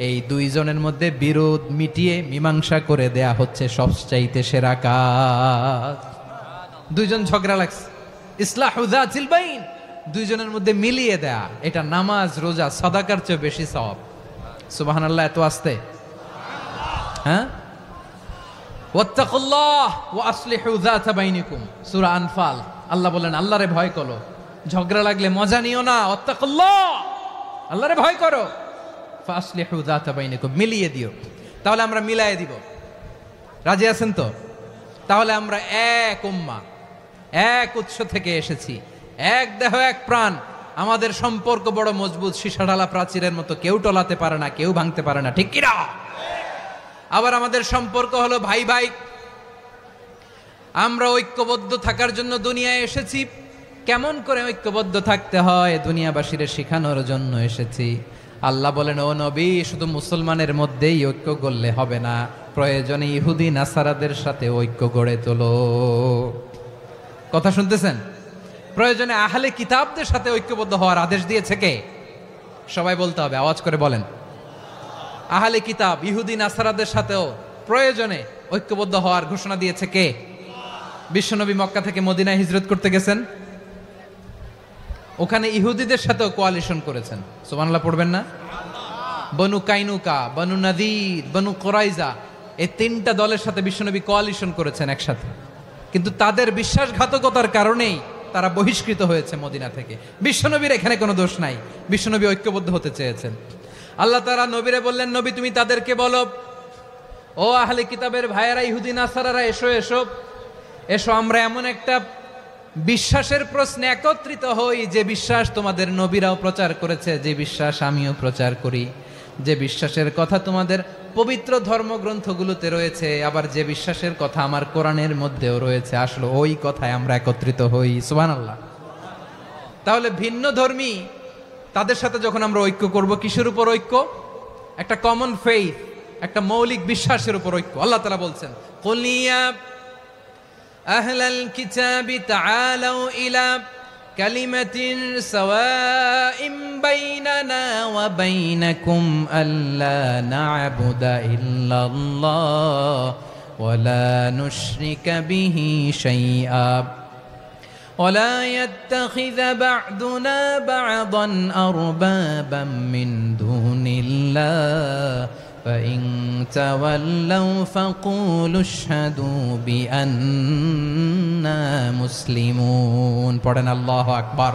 Speaker 1: এই দুইজনের মধ্যে বিরোধ মিটিয়ে মীমাংসা করে দেয়া হচ্ছে সবচাইতে সেরা কাজ। দুইজন ঝগড়া লাগছে, ইসলাহু যাতিল বাইন, দুইজনের মধ্যে মিলিয়ে দেয়া, এটা নামাজ, রোজা, সাদাকার চেয়ে বেশি সওয়াব। সুবহানাল্লাহ, এত আস্তে? হ্যাঁ, ওয়াত্তাকুল্লাহ ওয়া আসলিহু যাতা বাইনিকুম, সূরা আনফাল। আল্লাহ বলেন, আল্লাহরে ভয় করো, ঝগড়া লাগলে মজা নিও না, ওয়াত্তাকুল্লাহ, আল্লাহরে ভয় করো, ফাসলিহু যাতা বাইনিকুম, মিলিয়ে দিও। তাহলে আমরা মিলায়ে দিব, রাজি আছেন তো? তাহলে আমরা এক উম্মাহ, এক উৎস থেকে এসেছি, এক দেহ এক প্রাণ, আমাদের সম্পর্ক বড় মজবুত, সীসাঢালা প্রাচীরের মতো, কেউ টলাতে পারে না, কেউ ভাঙতে পারে না, ঠিক কিনা? আবার আমাদের সম্পর্ক হলো ভাই ভাই, আমরা ঐক্যবদ্ধ থাকার জন্য দুনিয়ায় এসেছি, কেমন করে ঐক্যবদ্ধ থাকতে হয় দুনিয়াবাসীর শেখানোর জন্য এসেছি। আল্লাহ বলেন, ও নবী, শুধু মুসলমানের মধ্যেই ঐক্য গড়লে হবে না, প্রয়োজনে ইহুদি নাসারাদের সাথে ঐক্য গড়ে তোলো। কথা শুনতেছেন? প্রয়োজনে আহলে কিতাবদের সাথে ঐক্যবদ্ধ হওয়ার আদেশ দিয়েছে কে? সবাই বলতে হবে, আওয়াজ করে বলেন। আহলে কিতাব ইহুদি নাসারাদের সাথেও প্রয়োজনে ঐক্যবদ্ধ হওয়ার ঘোষণা দিয়েছে কে? বিশ্বনবী মক্কা থেকে মদিনায় হিজরত করতে গেছেন, ওখানে ইহুদিদের সাথেও কোয়ালিশন করেছেন। সুবহানাল্লাহ পড়বেন না? বনু কাইনুকা, বনু নাদির, বনু কোরাইজা, এই তিনটা দলের সাথে বিশ্বনবী কোয়ালিশন করেছেন একসাথে। কিন্তু তাদের বিশ্বাসঘাতকতার কারণেই তারা বহিষ্কৃত হয়েছে মদিনা থেকে। বিশ্বনবীর এখানে কোনো দোষ নাই, বিশ্বনবী ঐক্যবদ্ধ হতে চেয়েছেন। আল্লাহ তাআলা নবীরে বললেন, নবী তুমি তাদেরকে বলো, ও আহলে কিতাবের ভাইয়েরা, ইহুদি নাসারারা, এসো এসো এসো, আমরা এমন একটা বিশ্বাসের প্রশ্নে একত্রিত হই যে বিশ্বাস তোমাদের নবীরাও প্রচার করেছে, যে বিশ্বাস আমিও প্রচার করি, যে বিশ্বাসের কথা তোমাদের পবিত্র ধর্মগ্রন্থগুলোতে রয়েছে, আবার যে বিশ্বাসের কথা আমার কোরআনের মধ্যেও রয়েছে, আসলে ওই কথায় আমরা একত্রিত হই। সুবহানাল্লাহ। তাহলে ভিন্ন ধর্মী তাদের সাথে যখন আমরা ঐক্য করব, কিসের উপর ঐক্য? একটা কমন ফেইথ, একটা মৌলিক বিশ্বাসের উপর ঐক্য। আল্লাহ তাআলা বলছেন, কুল ইয়া আহলাল কিতাবি তাআলাউ ইলা কালিমাতিন সাওয়াইম বাইনানা ওয়া বাইনাকুম আল্লা না'বুদা ইল্লাল্লাহ ওয়া লা নুশরিকা বিহি শাইআ ولا يتخذ بعضنا بعضا أربابا من دون الله فإن تولوا فقولوا اشهدوا بأننا مسلمون। পড়েন আল্লাহু আকবার।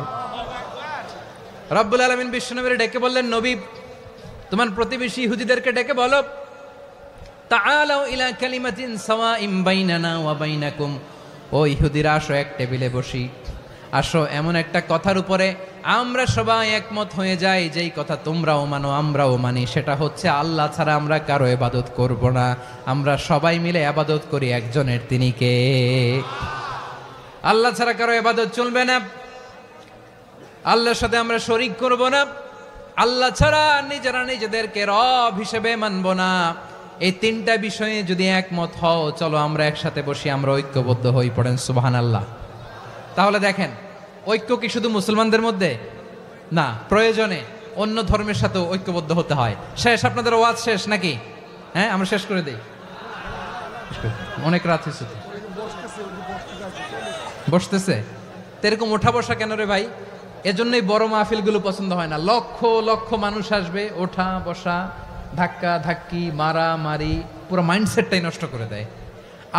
Speaker 1: রব্বুল আলামিন বিশ্বনবীর ডেকে বললেন, নবী তোমার প্রতিবেশী ইহুদিদেরকে ডেকে বলো, তাআলাউ ইলা কালিমাতিন সাওয়াইম বাইনানা ওয়া বাইনাকুম, ও ইহুদিরা আসো, এক টেবিলে বসি, আসো এমন একটা কথার উপরে আমরা সবাই একমত হয়ে যাই, যেই কথা তোমরাও মানো আমরাও মানি, সেটা হচ্ছে আল্লাহ ছাড়া আমরা কারো ইবাদত করব না, আমরা সবাই মিলে ইবাদত করি একজনের, তিনি কে? আল্লাহ ছাড়া কারো ইবাদত চলবে না, আল্লাহর সাথে আমরা শরীক করব না, আল্লাহ ছাড়া নিজেরা নিজেদেরকে রব হিসেবে মানব না। এই তিনটা বিষয়ে যদি একমত হও, চলো আমরা একসাথে বসি, আমরা ঐক্যবদ্ধ হই। পড়েন সুবহানাল্লাহ। তাহলে দেখেন, ঐক্য কি শুধু মুসলমানদের মধ্যে না, প্রয়োজনে অন্য ধর্মের সাথে ঐক্যবদ্ধ হতে হয়। শেষ? আপনাদের ওয়াজ শেষ নাকি? হ্যাঁ, আমরা শেষ করে দেই, অনেক রাত হয়েছে। বসতেছে তো এরকম ওঠা বসা কেন রে ভাই? এজন্যই বড় মাহফিলগুলো পছন্দ হয় না। লক্ষ লক্ষ মানুষ আসবে, ওঠা বসা, ধাক্কা ধাক্কি, মারামারি, পুরো মাইন্ডসেটটাই নষ্ট করে দেয়।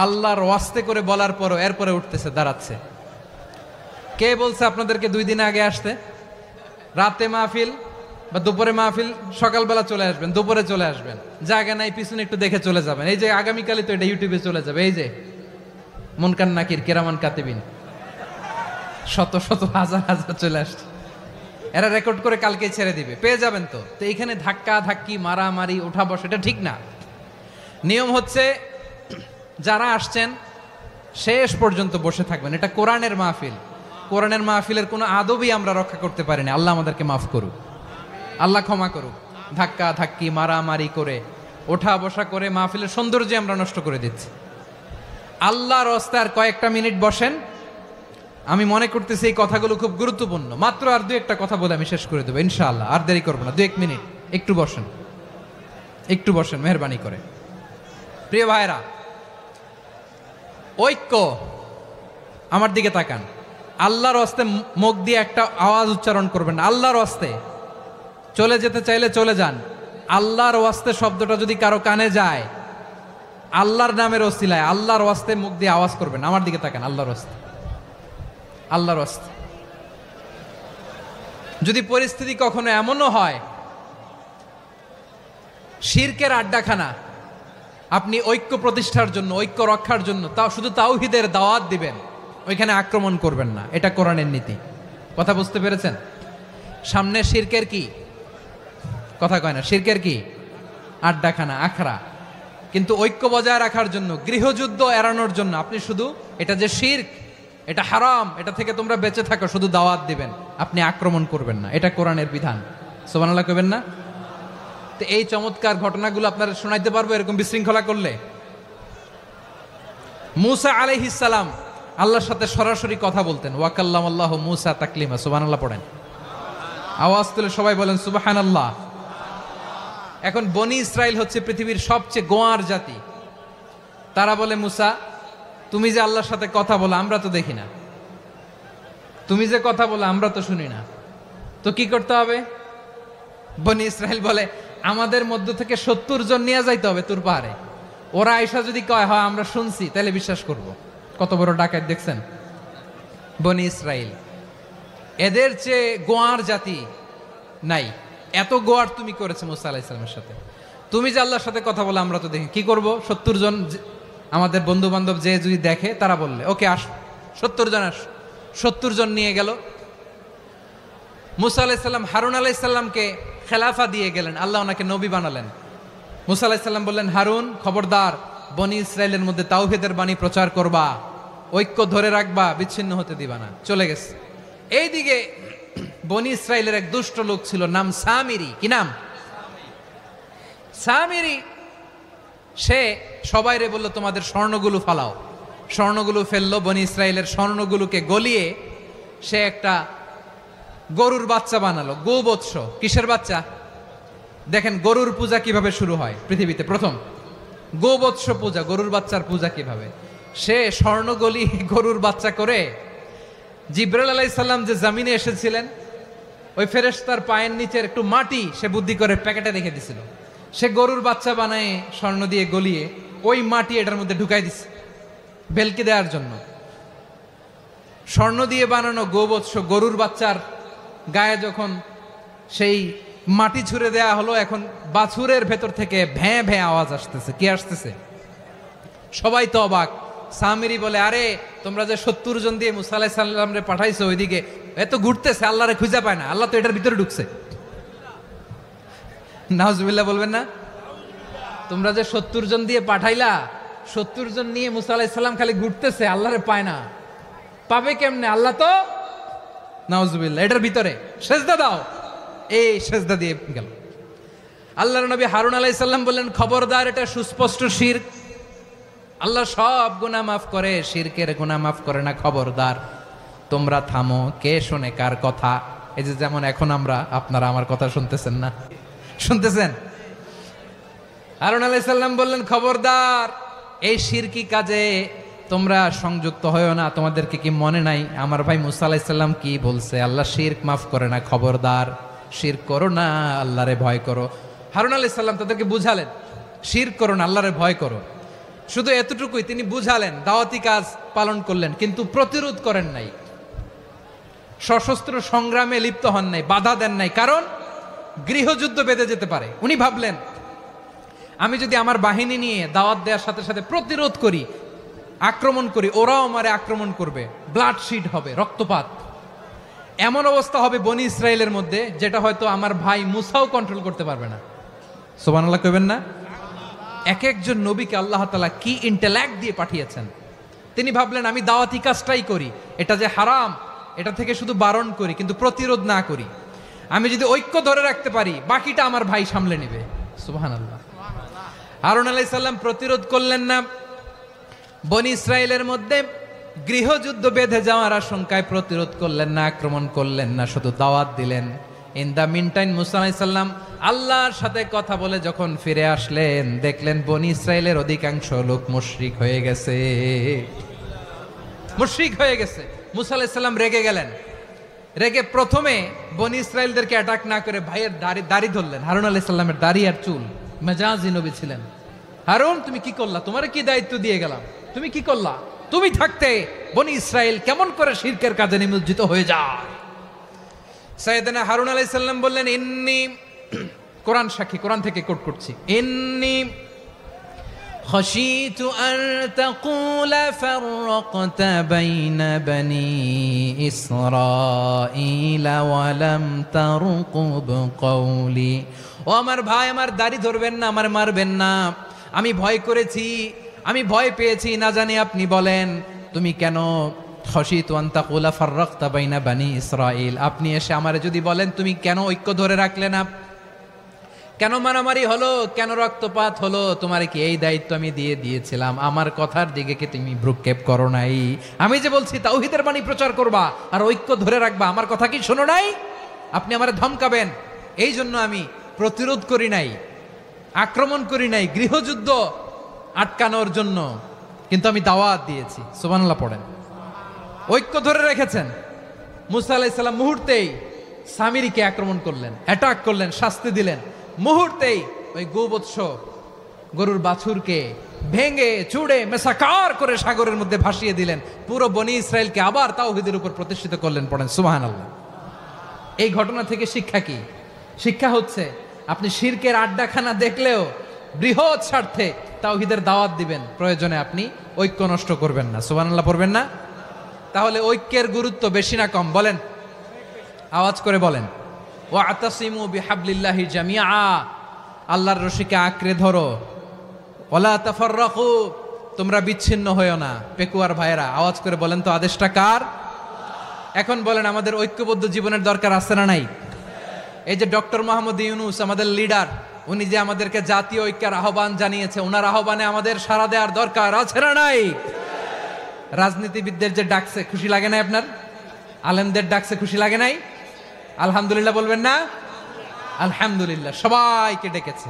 Speaker 1: আল্লাহর ওয়াস্তে করে বলার পরও এরপরে উঠতেছে, দাঁড়াচ্ছে। কে বলছে আপনাদেরকে 2 দিন আগে আসতে? রাতে মাহফিল বা দুপুরে মাহফিল, সকালবেলা চলে আসবেন, দুপুরে চলে আসবেন, জায়গা নাই পিছনে একটু দেখে চলে যাবেন। এই যে আগামীকালই তো এটা ইউটিউবে চলে যাবে, এই যে মুনকার নাকির কিরামান কাতিবিন, শত শত হাজার হাজার চলে আসছে, এরা রেকর্ড করে কালকে ছেড়ে দিবে, পেয়ে যাবেন। তো এইখানে ধাক্কা ধাক্কি, মারামারি, ওঠা বসা, এটা ঠিক না। নিয়ম হচ্ছে যারা আসছেন শেষ পর্যন্ত বসে থাকবেন। এটা কোরআনের মাহফিল, কোরআনের মাহফিলের কোনো আদবই আমরা রক্ষা করতে পারিনি। আল্লাহ আমাদেরকে মাফ করুক, আল্লাহ ক্ষমা করুক। ধাক্কা ধাক্কি, মারামারি করে, ওঠা বসা করে মাহফিলের সৌন্দর্য আমরা নষ্ট করে দিচ্ছি। আল্লাহর রাস্তায় আর কয়েকটা মিনিট বসেন। আমি মনে করতেছি এই কথাগুলো খুব গুরুত্বপূর্ণ। মাত্র আর 2-1টা কথা বলে আমি শেষ করে দেবো ইনশাআল্লাহ, আর দেরি করবো না। 2-1 মিনিট একটু বসেন, একটু বসেন মেহরবানি করে। প্রিয় ভাইরা, ঐক্য, আমার দিকে তাকান। আল্লাহর ওয়াস্তে মুখ দিয়ে একটা আওয়াজ উচ্চারণ করবেন, আল্লাহর ওয়াস্তে। চলে যেতে চাইলে চলে যান। আল্লাহর ওয়াস্তে শব্দটা যদি কারো কানে যায়, আল্লাহর নামের ওসিলায় আল্লাহর ওয়াস্তে মুখ দিয়ে আওয়াজ করবেন। আমার দিকে তাকান, আল্লাহর ওয়াস্তে, আল্লাহর ওয়াস্তে। যদি পরিস্থিতি কখনো এমনও হয় শিরকের আড্ডাখানা, আপনি ঐক্য প্রতিষ্ঠার জন্য, ঐক্য রক্ষার জন্য তাও শুধু তাওহীদের দাওয়াত দিবেন, ওইখানে আক্রমণ করবেন না। এটা কোরআনের নীতি। কথা বুঝতে পেরেছেন? সামনে শিরকের কি কথা কয় না, শিরকের কি আড্ডাখানা, আখড়া। কিন্তু ঐক্য বজায় রাখার জন্য, গৃহযুদ্ধ এড়ানোর জন্য আপনি শুধু এটা যে শিরক, এটা হারাম, এটা থেকে তোমরা বেঁচে থাকো, শুধু দাওয়াত দিবেন, আপনি আক্রমণ করবেন না, এটা কোরআনের বিধান। সুবহানাল্লাহ কইবেন না? তো এই চমৎকার ঘটনাগুলো আপনারা শোনাইতে পারবো এরকম বিশৃঙ্খলা করলে? মুসা আলাইহিস সালাম আল্লাহর সাথে সরাসরি কথা বলতেন, ওয়াকাল্লামাল্লাহু মুসা তাকলিমা। সুবহানাল্লাহ পড়েন, আওয়াজ তুলে সবাই বলেন সুবহানাল্লাহ। এখন বনি ইসরাইল হচ্ছে পৃথিবীর সবচেয়ে গোয়ার জাতি। তারা বলে, মুসা তুমি যে আল্লাহর সাথে কথা বলো আমরা তো দেখি না, তুমি যে কথা বলো আমরা তো শুনি না, তো কি করতে হবে? বনি ইসরাইল বলে, আমাদের মধ্য থেকে 70 জন নিয়ে যাইতে হবে তুর পাহাড়ে। ওরা আয়সা যদি কয় হয় আমরা শুনছি, তাহলে বিশ্বাস করব। কত বড় ডাকাত দেখছেন বনি ইসরাইল। এদের চেয়ে গোয়ার জাতি নাই। এত গোয়ার তুমি করেছে মুসা আলাইহিস সালামের সাথে। তুমি যে আল্লাহর সাথে কথা বলে আমরা তো দেখি, কি করব? 70 জন আমাদের বন্ধু বান্ধব যে যদি দেখে, তারা বললে ওকে আস, 70 জন আস। 70 জন নিয়ে গেল। মুসা আলাইহিস সালাম হারুন আলাইহিস সালামকে খেলাফা দিয়ে গেলেন, আল্লাহ ওনাকে নবী বানালেন। মুসা আলাইহিস সালাম বললেন, হারুন খবরদার, বনি ইসরাইলের মধ্যে তাওহীদের বাণী প্রচার করবা, ঐক্য ধরে রাখবা, বিচ্ছিন্ন হতে দিবা না। চলে গেছে। এইদিকে বনি ইসরাইলের এক দুষ্ট লোক ছিল, নাম সামিরি। কি নাম? সামিরি। সে সবাইরে বলল, তোমাদের স্বর্ণগুলো ফালাও। স্বর্ণগুলো ফেললো, বনি ইসরাইলের স্বর্ণগুলোকে গলিয়ে সে একটা গরুর বাচ্চা বানালো। গোবৎস। কিসের বাচ্চা? দেখেন গরুর পূজা কিভাবে শুরু হয় পৃথিবীতে প্রথম। গোবৎস পূজা, গরুর বাচ্চার পূজা কিভাবে। সে স্বর্ণ গলি গরুর বাচ্চা করে, জিব্রাইল আলাইহিস সালাম যে জমিনে এসেছিলেন, ওই ফেরেশতার পায়ের নিচের একটু মাটি সে বুদ্ধি করে প্যাকেটে রেখে দিছিল। সে গরুর বাচ্চা বানায় স্বর্ণ দিয়ে গলিয়ে ওই মাটি এটার মধ্যে ঢুকাই দিছে ভেলকি দেওয়ার জন্য। স্বর্ণ দিয়ে বানানো গোবৎস গরুর বাচ্চার গায়ে যখন সেই মাটি ছুঁড়ে দেয়া হলো, এখন বাছুরের ভেতর থেকে ভ্যাঁ ভ্যাঁ আওয়াজ আসতেছে। কি আসতেছে? সবাই তো অবাক। সামিরি বলে, আরে তোমরা যে 70 জন দিয়ে মুসা আলাইহিস সালামরে পাঠাইছো ওইদিকে, এত ঘুরতেছে, আল্লাহরে খুঁজে পায় না, আল্লাহ তো এটার ভিতরে ঢুকছে। নাউজুবিল্লাহ বলবেন না? তোমরা যে 70 জন দিয়ে পাঠাইলা, 70 জন নিয়ে মুসা আলাইহিস সালাম খালি ঘুরতেছে, আল্লাহরে পায় না। পাবে কেমনে? আল্লাহ তো, নাউজুবিল্লাহ, এটার ভিতরে সেজদা দাও। এই সেজদা দিয়ে গেল। আল্লাহর নবী হারুন আলাইহিস সালাম বললেন, খবরদার, এটা সুস্পষ্ট শিরক। আল্লাহ সব গুনাহ মাফ করে, শিরকের গুনাহ মাফ করে না, খবরদার তোমরা থামো। কে শোনে কার কথা? এই যে যেমন এখন আপনারা আমার কথা শুনতেছেন না? শুনতেছেন? হারুন আলাইহিস সালাম বললেন, খবরদার, এই শিরকি কাজে তোমরা সংযুক্ত হয়েও না। তোমাদেরকে কি মনে নাই আমার ভাই মুসা আলাইহিস সালাম কি বলছে? আল্লাহ শিরক মাফ করে না, খবরদার শিরক করো না, আল্লাহরে ভয় করো। হারুন আলাইহিস সালাম তাদেরকে বুঝালেন, শিরক করো না, আল্লাহরে ভয় করো। শুধু এতটুকুই তিনি বুঝালেন, দাওয়াতি কাজ পালন করলেন, কিন্তু প্রতিরোধ করেন নাই, সশস্ত্র সংগ্রামে লিপ্ত হন নাই, বাধা দেন নাই, কারণ গৃহযুদ্ধ বেঁধে যেতে পারে। উনি ভাবলেন, আমি যদি আমার বাহিনী নিয়ে দাওয়াত দেওয়ার সাথে সাথে প্রতিরোধ করি, আক্রমণ করি, ওরাও আমারে আক্রমণ করবে, ব্লাডশিড হবে, রক্তপাত। এমন অবস্থা হবে বনি ইসরায়েলের মধ্যে, যেটা হয়তো আমার ভাই মুসাও কন্ট্রোল করতে পারবে না। সুবহানাল্লাহ কইবেন না? এক একজন নবীকে আল্লাহ তাআলা কি ইন্টেলেক্ট দিয়ে পাঠিয়েছেন। তিনি ভাবলেন, আমি দাওয়াতি কাজটাই করি, এটা যে হারাম এটা থেকে শুধু বারণ করি, কিন্তু প্রতিরোধ না করি। আমি যদি ঐক্য ধরে রাখতে পারি, বাকিটা আমার ভাই সামলে নেবে। সুবহানাল্লাহ। হারুন আলাইহিস সালাম প্রতিরোধ করলেন না। বনি ইসরায়েলের মধ্যে গৃহযুদ্ধ বেঁধে যাওয়ার আশঙ্কায় প্রতিরোধ করলেন না, আক্রমণ করলেন না, শুধু দাওয়াত দিলেন। ইন দা মিন টাইম মুসা আলাইহিস সালাম আল্লাহর সাথে কথা বলে যখন ফিরে আসলেন, দেখলেন বনি ইসরায়েলের অধিকাংশ লোক মুশরিক হয়ে গেছে। মুশরিক হয়ে গেছে। মুসা আলাইহিস সালাম রেগে গেলেন। রেগে প্রথমে বনি ইসরায়েলদেরকে অ্যাটাক না করে ভাইয়ের দাড়ি ধরলেন। হারুন আলাইহিস সালামের দাড়ি আর চুল। মেজাজি নবী ছিলেন। হারুন, তুমি কি করলা? তোমারে কি দায়িত্ব দিয়ে গেলাম, তুমি কি করলা? তুমি থাকতে বনি ইসরায়েল কেমন করে শিরকের কাজে নিমজ্জিত হয়ে যায়? সাইয়েদনা হারুন আলাইহিস সালাম বললেন, ইন্নী, কোরআন সাক্ষী, কোরআন থেকে কোট করছি, ইন্নী খাশিতু আন তাকুলা ফাররাকতা বাইনা বনি ইসরাঈলা ওয়া লাম তারকুব কওলি। ও আমার ভাই, আমার দাড়ি ধরবেন না, আমার মারবেন না। আমি ভয় করেছি, আমি ভয় পেয়েছি, না জানি আপনি বলেন তুমি কেন খাশিতু আন তাকুলা ফাররাকতা বাইনা বানি ইসরাঈল, আপনি এসে আমারে যদি বলেন তুমি কেন ঐক্য ধরে রাখলে না, কেন মারামারি হলো, কেন রক্তপাত হলো, তোমারে কি এই দায়িত্ব আমি দিয়ে দিয়েছিলাম, আমার কথার দিকে কি তুমি ভ্রুক্ষেপ করো নাই? আমি যে বলছি তাওহীদের বাণী প্রচার করবা আর ঐক্য ধরে রাখবা, আমার কথা কি শোনো নাই? আপনি আমারে ধমকাবেন, এই জন্য আমি প্রতিরোধ করি নাই, আক্রমণ করি নাই, গৃহযুদ্ধ আটকানোর জন্য কিন্তু আমি দাওয়াত দিয়েছি। সুবহানাল্লাহ পড়েন। ঐক্য ধরে রেখেছেন। মুসা আলাইহিস সালাম মুহূর্তেই সামিরীকে আক্রমণ করলেন, অ্যাটাক করলেন, শাস্তি দিলেন। মুহূর্তেই ওই গোবৎস গরুর বাছুরকে ভেঙে চুড়ে মেসাকার করে সাগরের মধ্যে ভাসিয়ে দিলেন। পুরো বনি ইসরায়েলকে আবার তাওহীদের উপর প্রতিষ্ঠিত করলেন। পড়েন সুবহানাল্লাহ। এই ঘটনা থেকে শিক্ষা কি? শিক্ষা হচ্ছে আপনি শিরকের আড্ডাখানা দেখলেও বৃহৎ স্বার্থে তাওহীদের দাওয়াত দিবেন, প্রয়োজনে আপনি ঐক্য নষ্ট করবেন না। সুবহানাল্লাহ পড়বেন না? তাহলে ঐক্যের গুরুত্ব বেশি না কম বলেন? আওয়াজ করে বলেন। ওয়াতাসিমু বিহাবলিল্লাহি জামিআ, আল্লাহর রশিকে আঁকড়ে ধরো। ওয়ালা তাফাররাকু, তোমরা বিচ্ছিন্ন হয়ো না। পেকুয়ার ভাইয়েরা আওয়াজ করে বলেন তো আদেশটা কার? এখন বলেন আমাদের ঐক্যবদ্ধ জীবনের দরকার আছে না নাই? এই যে ডক্টর মোহাম্মদ ইউনূস আমাদের লিডার, উনি যে আমাদেরকে জাতীয় ঐক্যের আহ্বান জানিয়েছে, ওনার আহ্বানে আমাদের সাড়া দেওয়ার দরকার আছে না নাই? রাজনীতিবিদদের যে ডাকছে খুশি লাগে নাই আপনার? আলেমদের ডাকছে খুশি লাগে নাই? আলহামদুলিল্লাহ বলবেন না? আলহামদুলিল্লাহ। সবাইকে ডেকেছে,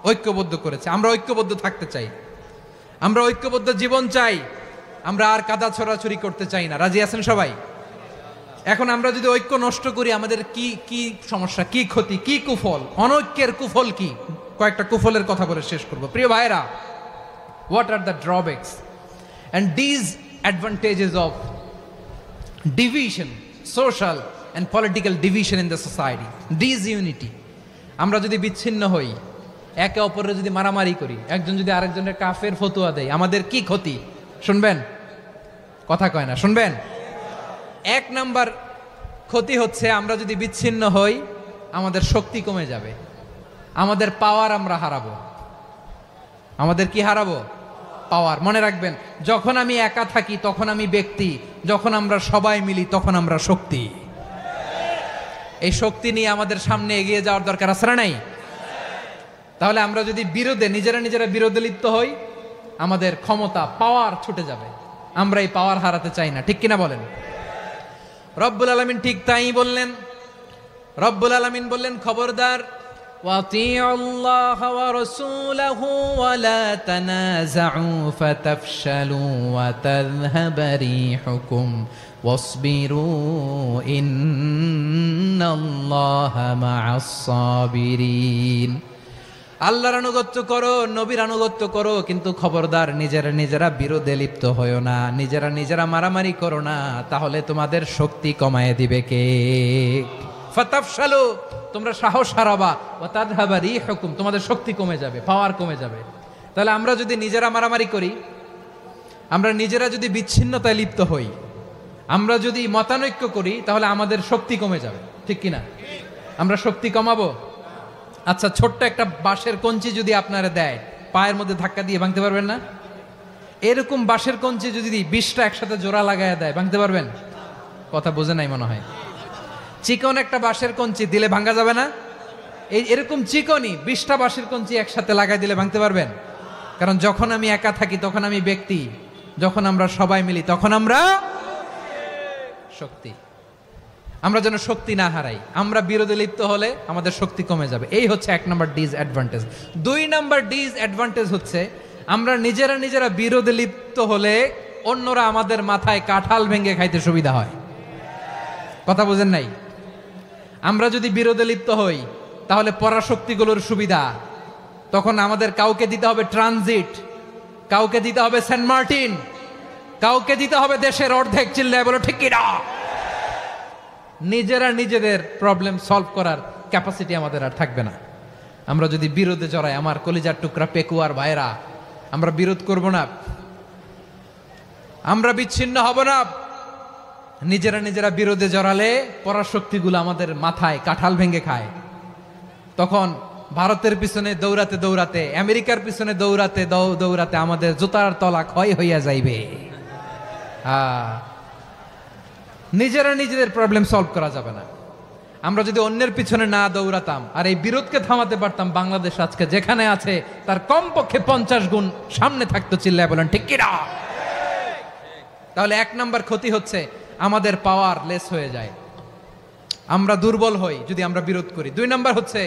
Speaker 1: ঐক্যবদ্ধ করেছে। আমরা ঐক্যবদ্ধ থাকতে চাই, আমরা ঐক্যবদ্ধ জীবন চাই, আমরা আর কাদা ছড়াছড়ি করতে চাই না। রাজি আছেন সবাই? এখন আমরা যদি ঐক্য নষ্ট করি আমাদের কি কি সমস্যা, কি ক্ষতি, কি কুফল? অনৈক্যের কুফল কি? কয়েকটা কুফলের কথা বলে শেষ করব। প্রিয় ভাইরা, what are the drawbacks and disadvantages of division, social and political division in the society, disunity? আমরা যদি বিচ্ছিন্ন হই, একে অপরের যদি মারামারি করি, একজন যদি আরেকজনের কাফের ফতোয়া দেয়, আমাদের কি ক্ষতি? শুনবেন? কথা কয় না, শুনবেন? এক নাম্বার ক্ষতি হচ্ছে আমরা যদি বিচ্ছিন্ন হই আমাদের শক্তি কমে যাবে, আমাদের পাওয়ার আমরা হারাবো। আমাদের কি হারাবো? পাওয়ার। মনে রাখবেন, যখন আমি একা থাকি তখন আমি ব্যক্তি, যখন আমরা সবাই মিলি তখন আমরা শক্তি। এই শক্তি নিয়ে আমাদের সামনে এগিয়ে যাওয়ার দরকার আছে না নাই? তাহলে আমরা যদি বিরোধে নিজেরা বিরোধে লিপ্ত হই আমাদের ক্ষমতা, পাওয়ার ছুটে যাবে। আমরা এই পাওয়ার হারাতে চাই না, ঠিক কিনা বলেন? রব্বুল আলামিন ঠিক তাই বললেন। রব্বুল আলামিন বললেন, খবরদার, ওয়াতিউল্লাহ ওয়া রাসূলাহু ওয়া লা তানাযাউ ফাতাফশালু ওয়া তাযহাবা রিহুকুম ওয়াসবিরু ইন্নাল্লাহা মা'আস সাবিরিন। আল্লাহর আনুগত্য করো, নবীর আনুগত্য করো, কিন্তু খবরদার নিজেরা বিরোধে লিপ্ত হয়ো না, নিজেরা মারামারি করো না, তাহলে তোমাদের শক্তি কমায় দিবে কে? ফাতাফশালু, তোমরা সাহস হারাবা, ওয়া তাযহাবা রিহুকুম, তোমাদের শক্তি কমে যাবে, পাওয়ার কমে যাবে। তাহলে আমরা যদি নিজেরা মারামারি করি, আমরা নিজেরা যদি বিচ্ছিন্নতায় লিপ্ত হই, আমরা যদি মতানৈক্য করি, তাহলে আমাদের শক্তি কমে যাবে, ঠিক কিনা? আমরা শক্তি কমাবো। আচ্ছা, ছোট্ট একটা বাঁশের কঞ্চি যদি আপনারা দেয়, পায়ের মধ্যে ধাক্কা দিয়ে ভাঙতে পারবেন না? এরকম বাঁশের কঞ্চি যদি 20টা একসাথে জোড়া লাগায় দেয়, ভাঙতে পারবেন? কথা বোঝে নাই মনে হয়। চিকন একটা বাঁশের কঞ্চি দিলে ভাঙা যাবে না? এরকম চিকনই 20টা বাঁশের কঞ্চি একসাথে লাগাই দিলে ভাঙতে পারবেন? কারণ যখন আমি একা থাকি তখন আমি ব্যক্তি, যখন আমরা সবাই মিলি তখন আমরা শক্তি। আমরা যেন শক্তি না হারাই। আমরা বিরোধে লিপ্ত হলে আমাদের শক্তি কমে যাবে। এই হচ্ছে 1 নম্বর ডিসঅ্যাডভান্টেজ। 2 নম্বর ডিসঅ্যাডভান্টেজ হচ্ছে আমরা নিজেরা বিরোধে লিপ্ত হলে অন্যরা আমাদের মাথায় কাঁঠাল ভেঙে খাইতে সুবিধা হয়। কথা বুঝেন নাই? আমরা যদি বিরোধে লিপ্ত হই তাহলে পরাশক্তিগুলোর সুবিধা, তখন আমাদের কাউকে দিতে হবে ট্রানজিট, কাউকে দিতে হবে সেন্ট মার্টিন, কাউকে দিতে হবে দেশের অর্ধেক। চিল্লায় বলো ঠিক কিনা? নিজেদের প্রবলেম সলভ করার ক্যাপাসিটি আমাদের আর থাকবে না। আমরা যদি বিরোধে জড়াই, আমার কলিজার টুকরা পেকুয়ার ভাইরা, আমরা বিরোধ করব না, আমরা বিচ্ছিন্ন হব না। নিজেরা বিরোধে জড়ালে পরাশক্তিগুলো আমাদের মাথায় কাঁঠাল ভেঙে খায়। তখন ভারতের পিছনে দৌড়াতে, আমেরিকার পিছনে দৌড়াতে আমাদের জুতার তলা ক্ষয় হইয়া যাইবে।
Speaker 2: নিজেরা নিজেদের প্রবলেম সলভ করা যাবে না। আমরা যদি অন্যের পিছনে না দৌড়াতাম আর এই বিরোধকে থামাতে পারতাম, বাংলাদেশ আজকে যেখানে আছে তার কমপক্ষে 50 গুণ সামনে থাকতো। চিল্লায় বলেন ঠিক কিনা? তাহলে 1 নাম্বার ক্ষতি হচ্ছে আমাদের পাওয়ার লেস হয়ে যায়, আমরা দুর্বল হই যদি আমরা বিরোধ করি। 2 নাম্বার হচ্ছে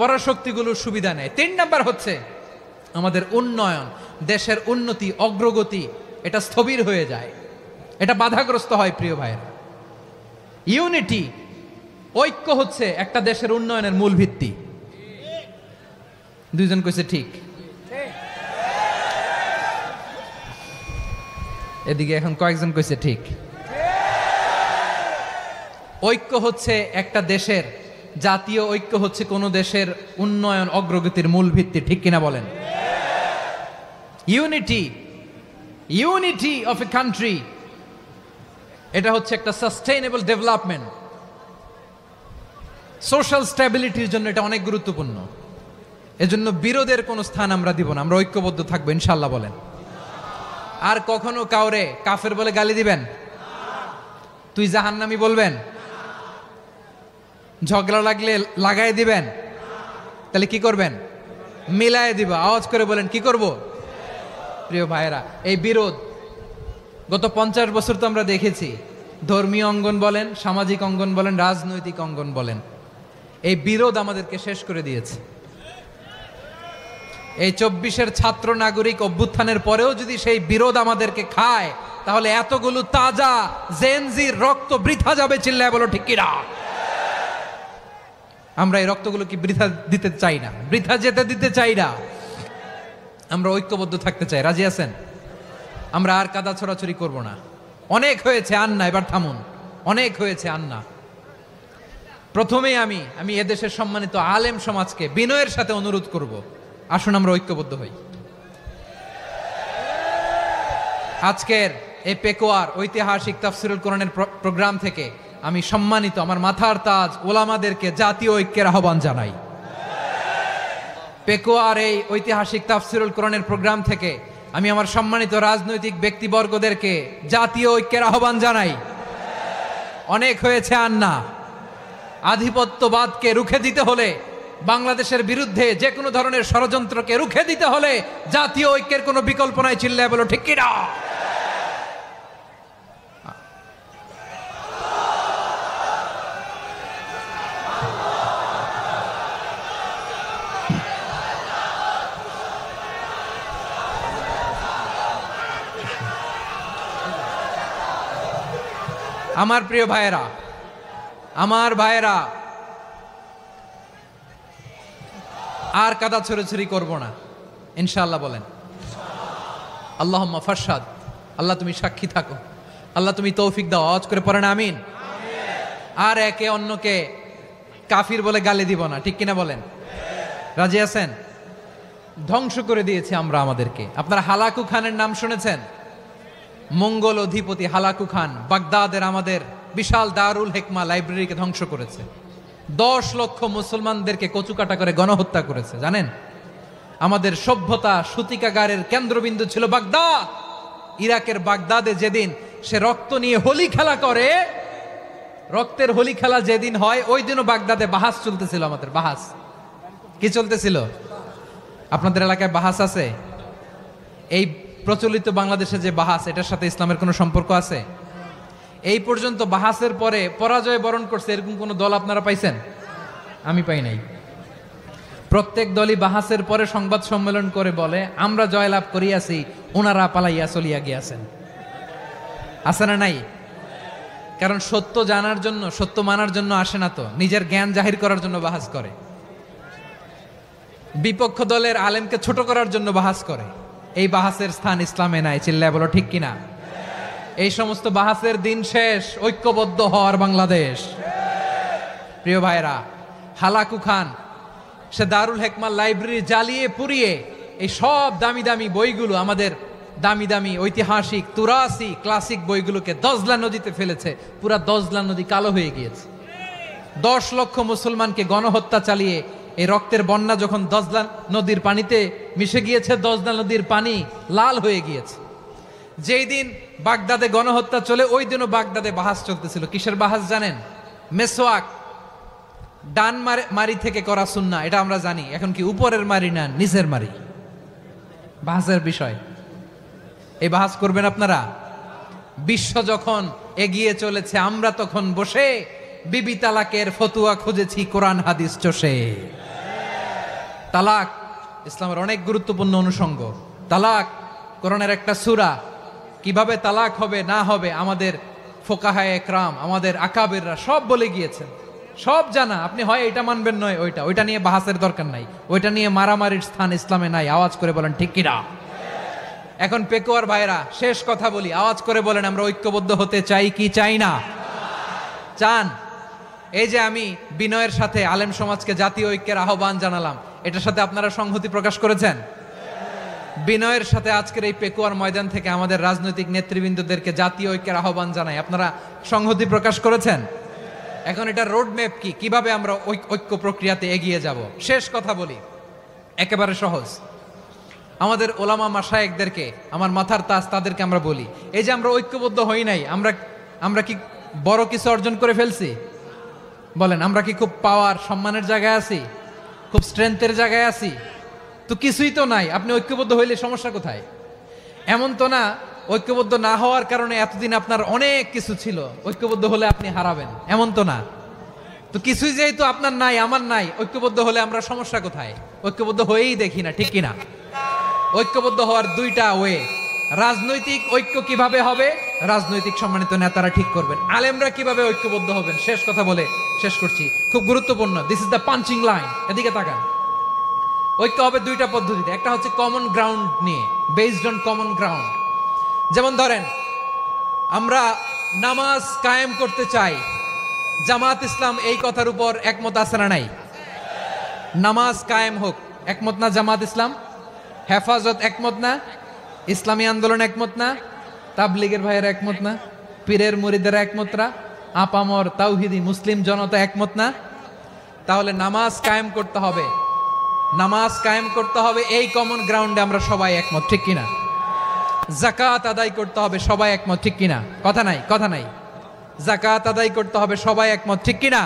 Speaker 2: পরাশক্তিগুলোর সুবিধা নেয়। 3 নাম্বার হচ্ছে আমাদের উন্নয়ন, দেশের উন্নতি, অগ্রগতি এটা স্থবির হয়ে যায়, এটা বাধাগ্রস্ত হয়। প্রিয় ভাইয়েরা, ইউনিটি, ঐক্য হচ্ছে একটা দেশের উন্নয়নের মূল ভিত্তি। 2 জন কইছে ঠিক, এদিকে এখন কয়েকজন কইছে ঠিক। ঐক্য হচ্ছে একটা দেশের, জাতীয় ঐক্য হচ্ছে কোন দেশের উন্নয়ন অগ্রগতির মূল ভিত্তি। ঠিক কিনা বলেন? ইউনিটি অফ এ কান্ট্রি, এটা হচ্ছে একটা সাস্টেইনেবল ডেভেলপমেন্ট, সোশ্যাল স্ট্যাবিলিটির জন্য এটা অনেক গুরুত্বপূর্ণ। এজন্য বিরোধের কোনো স্থান আমরা দিব না, আমরা ঐক্যবদ্ধ থাকবো ইনশাআল্লাহ। বলেন। আর কখনো কাউরে কাফের বলে গালি দিবেন? তুই জাহান্নামী বলবেন? ঝগড়া লাগলে লাগাই দিবেন? তাহলে কি করবেন? মিলায় দিব। আওয়াজ করে বলেন কি করব? প্রিয় ভাইয়েরা, এই বিরোধ গত 50 বছর তো আমরা দেখেছি, ধর্মীয় অঙ্গন বলেন, সামাজিক অঙ্গন বলেন, রাজনৈতিক অঙ্গন বলেন, এই বিরোধ আমাদেরকে শেষ করে দিয়েছে। এই 24-এর ছাত্র নাগরিক অভ্যুত্থানের পরেও যদি সেই বিরোধ আমাদেরকে খায়, তাহলে এতগুলো তাজা জেনজির রক্ত বৃথা যাবে। চিল্লায় বলো ঠিক কিনা? আমরা এই রক্তগুলো কি বৃথা দিতে চাই না, বৃথা যেতে দিতে চাই না। আমরা ঐক্যবদ্ধ থাকতে চাই। রাজি আছেন? আমরা আর কাদা ছড়াছড়ি করব না। অনেক হয়েছে, আন্না, এবার থামুন। অনেক হয়েছে, আন্না। প্রথমেই আমি এদেশের সম্মানিত আলেম সমাজকে বিনয়ের সাথে অনুরোধ করব, আসুন আমরা ঐক্যবদ্ধ হই। আজকের এই পেকুয়ার ঐতিহাসিক তাফসিরুল কোরআনের প্রোগ্রাম থেকে আমি সম্মানিত আমার মাথার তাজ ওলামাদেরকে জাতীয় ঐক্যের আহ্বান জানাই। পেকুয়ার এই ঐতিহাসিক তাফসিরুল কোরআনের প্রোগ্রাম থেকে আমি আমার সম্মানিত রাজনৈতিক ব্যক্তিবর্গদেরকে জাতীয় ঐক্যের আহ্বান জানাই। অনেক হয়েছে, আন্না। আধিপত্যবাদকে রুখে দিতে হলে, বাংলাদেশের বিরুদ্ধে যে কোনো ধরনের ষড়যন্ত্রকে রুখে দিতে হলে জাতীয় ঐক্যের কোনো বিকল্প নাই। চিল্লায় বলো ঠিক কিনা? আমার প্রিয় ভাইয়েরা, আমার ভাইয়েরা, আর কাদা ছড়াছড়ি করব না ইনশাআল্লাহ। বলেন আল্লাহুম্মা ফারশাদ। আল্লাহ তুমি সাক্ষী থাকো, আল্লাহ তুমি তৌফিক দাও। আওয়াজ করে পড়েন আমিন। আর একে অন্যকে কাফির বলে গালি দিব না। ঠিক কিনা বলেন? রাজি আছেন? ধ্বংস করে দিয়েছি আমরা আমাদেরকে। আপনারা হালাকু খানের নাম শুনেছেন? মঙ্গল অধিপতি হালাকু খান বাগদাদের আমাদের বিশাল দারুল হিকমা লাইব্রেরিকে ধ্বংস করেছে। 10 লক্ষ মুসলমানদেরকে কচুকাটা করে গণহত্যা করেছে। জানেন, আমাদের সভ্যতা সূতিকাগারের কেন্দ্রবিন্দু ছিল বাগদাদ। ইরাকের বাগদাদে যেদিন সে রক্ত নিয়ে হোলি খেলা করে, রক্তের হোলি খেলা যেদিন হয়, ওই দিনও বাগদাদে বাহাস চলতেছিল। আমাদের বাহাস কি চলতেছিল? আপনাদের এলাকায় বাহাস আছে? এই প্রচলিত বাংলাদেশে যে বাহাস, এটার সাথে ইসলামের কোনো সম্পর্ক আছে? এই পর্যন্ত বাহাসের পরে পরাজয় বরণ করছে এরকম কোন দল আপনারা পাইছেন? আমি পাই নাই। প্রত্যেক দলই বাহাসের পরে সংবাদ সম্মেলন করে বলে আমরা জয়লাভ করিয়াছি, ওনারা পালাইয়া চলিয়া গিয়াছেন। আছে না নাই? কারণ সত্য জানার জন্য, সত্য মানার জন্য আসে না তো, নিজের জ্ঞান জাহির করার জন্য বাহাস করে। বিপক্ষ দলের আলেমকে ছোট করার জন্য বাহাস করে। এই বাহাসের স্থান ইসলামে নাই। চিল্লায় বলো ঠিক কিনা? এই সমস্ত বাহাসের দিন শেষ। ঐক্যবদ্ধ হওয়ার বাংলাদেশ। প্রিয় ভাইরা, হালাকু খান সে দারুল হিকমা লাইব্রেরি জ্বালিয়ে পুড়িয়ে এই সব দামি দামি বইগুলো, আমাদের দামি দামি ঐতিহাসিক তুরাসি ক্লাসিক বইগুলোকে দজলা নদীতে ফেলেছে। পুরা দজলা নদী কালো হয়ে গিয়েছে। 10 লক্ষ মুসলমানকে গণহত্যা চালিয়ে এই রক্তের বন্যা যখন দজলা নদীর পানিতে মিশে গিয়েছে, দজলা নদীর পানি লাল হয়ে গিয়েছে। যেই দিন বাগদাদে গণহত্যা চলে ওই দিনও বাগদাদে বাহাস চলতেছিল। কিসের বাহাস জানেন? মেসওয়াক, ডান মারি থেকে করা সুন্নাহ, এটা আমরা জানি। এখন কি উপরের মারি না নিচের মারি, বাহাসের বিষয়। এই বাহাস করবেন আপনারা? বিশ্ব যখন এগিয়ে চলেছে, আমরা তখন বসে বিবি তালাকের ফতুয়া খুঁজেছি কোরআন হাদিস চষে। তালাক ইসলামের অনেক গুরুত্বপূর্ণ অনুষঙ্গ। তালাক কোরআনের একটা সূরা। কিভাবে তালাক হবে না হবে আমাদের ফোকাহায়ে একরাম, আমাদের আকাবেররা সব বলে গিয়েছেন, সব জানা। আপনি হয় এটা মানবেন নয় ওইটা নিয়ে বাহাসের দরকার নাই, ওইটা নিয়ে মারামারির স্থান ইসলামে নাই। আওয়াজ করে বলেন ঠিক কিনা? এখন পেকুয়ার ভাইরা, শেষ কথা বলি, আওয়াজ করে বলেন আমরা ঐক্যবদ্ধ হতে চাই কি চাই না? চান? এই যে আমি বিনয়ের সাথে আলেম সমাজকে জাতীয় ঐক্যের আহ্বান জানালাম, এটার সাথে আপনারা সংহতি প্রকাশ করেছেন? বিনয়ের সাথে আজকের এই পেকুয়ার ময়দান থেকে আমাদের রাজনৈতিক নেতৃবৃন্দদেরকে জাতীয় ঐক্যের আহ্বান জানাই, আপনারা সংহতি প্রকাশ করেছেন? এখন এটা রোড ম্যাপ কি, কিভাবে আমরা ঐক্য প্রক্রিয়াতে এগিয়ে যাব? শেষ কথা বলি, একেবারে সহজ। আমাদের ওলামা মাশায়েখদেরকে, আমার মাথার তাজ, তাদেরকে আমরা বলি, এই যে আমরা ঐক্যবদ্ধ হই নাই, আমরা কি বড় কিছু অর্জন করে ফেলছি? বলেন, আমরা কি খুব পাওয়ার সম্মানের জায়গায় আছি? খুব স্ট্রেংথের জায়গায় আছি? তো কিছুই তো নাই। আপনি ঐক্যবদ্ধ হইলে সমস্যা কোথায়? এমন তো না ঐক্যবদ্ধ না হওয়ার কারণে এতদিন আপনার অনেক কিছু ছিল, ঐক্যবদ্ধ হলে আপনি হারাবেন, এমন তো না। তো কিছুই যেহেতু আপনার নাই, আমার নাই, ঐক্যবদ্ধ হলে আমরা সমস্যা কোথায়? ঐক্যবদ্ধ হয়েই দেখি না, ঠিক কিনা? ঐক্যবদ্ধ হওয়ার দুইটা ওয়ে। রাজনৈতিক ঐক্য কিভাবে হবে? রাজনৈতিক সম্মানিত নেতারা ঠিক করবেন। আলেমরা কিভাবে ঐক্যবদ্ধ হবেন? শেষ কথা বলে শেষ করছি, খুব গুরুত্বপূর্ণ। This is the punching line, এদিকে তাকান। ঐক্য হবে দুইটা পদ্ধতিতে। একটা হচ্ছে কমন গ্রাউন্ড নিয়ে, বেসড অন কমন গ্রাউন্ড। যেমন ধরেন, আমরা নামাজ কায়েম করতে চাই, জামাত ইসলাম এই কথার উপর একমত আছে না নাই? নামাজ কায়েম হোক, একমত না জামাত ইসলাম? হেফাজত একমত না? ইসলামী আন্দোলন একমত না? তাবলিগের ভাইয়েরা একমত না? পীরের মুরিদেরা একমত না? আপামর তাওহিদি মুসলিম জনতা একমত না? তাহলে নামাজ কায়েম করতে হবে, নামাজ কায়েম করতে হবে এই কমন গ্রাউন্ডে আমরা সবাই একমত, ঠিক কিনা? যাকাত আদায় করতে হবে, সবাই একমত, ঠিক কিনা? কথা নাই, কথা নাই। যাকাত আদায় করতে হবে, সবাই একমত, ঠিক কিনা?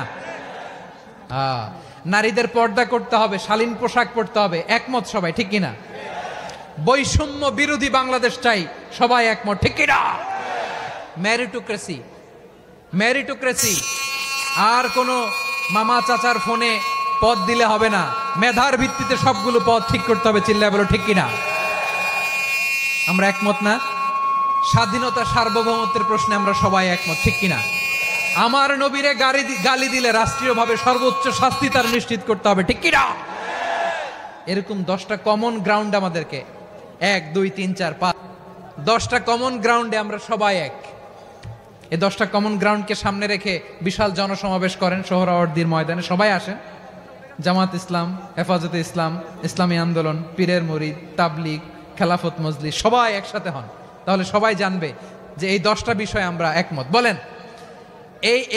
Speaker 2: নারীদের পর্দা করতে হবে, শালীন পোশাক পরতে হবে, একমত সবাই, ঠিক কিনা? বৈষম্য বিরোধী বাংলাদেশ চাই, সবাই একমত, ঠিক কিনা? মেরিটোক্রেসি, মেরিটোক্রেসি, আর কোনো মামা চাচার ফোনে পদ দিলে হবে না, মেধার ভিত্তিতে সবগুলো পদ ঠিক করতে হবে, চিল্লায় বলো ঠিক কিনা? আমরা একমত না? স্বাধীনতা সার্বভৌমত্বের প্রশ্নে আমরা সবাই একমত, ঠিক কিনা? আমার নবীরে গালি দিলে রাষ্ট্রীয়ভাবে সর্বোচ্চ শাস্তি তার নিশ্চিত করতে হবে, ঠিক কিনা? এরকম 10টা কমন গ্রাউন্ড আমাদেরকে, 1 2 3 4 5, 10টা কমন গ্রাউন্ডে আমরা সবাই এক। এই 10টা কমন গ্রাউন্ডকে সামনে রেখে বিশাল জনসমাবেশ করেন সোহরাওয়ার্দীর ময়দানে, সবাই আসেন। জামাত ইসলাম, হেফাজতে ইসলাম, ইসলামী আন্দোলন, পীরের মুরিদ, তাবলিগ, খেলাফত মজলিস, সবাই একসাথে হন। তাহলে সবাই জানবে যে এই 10টা বিষয়ে আমরা একমত। বলেন,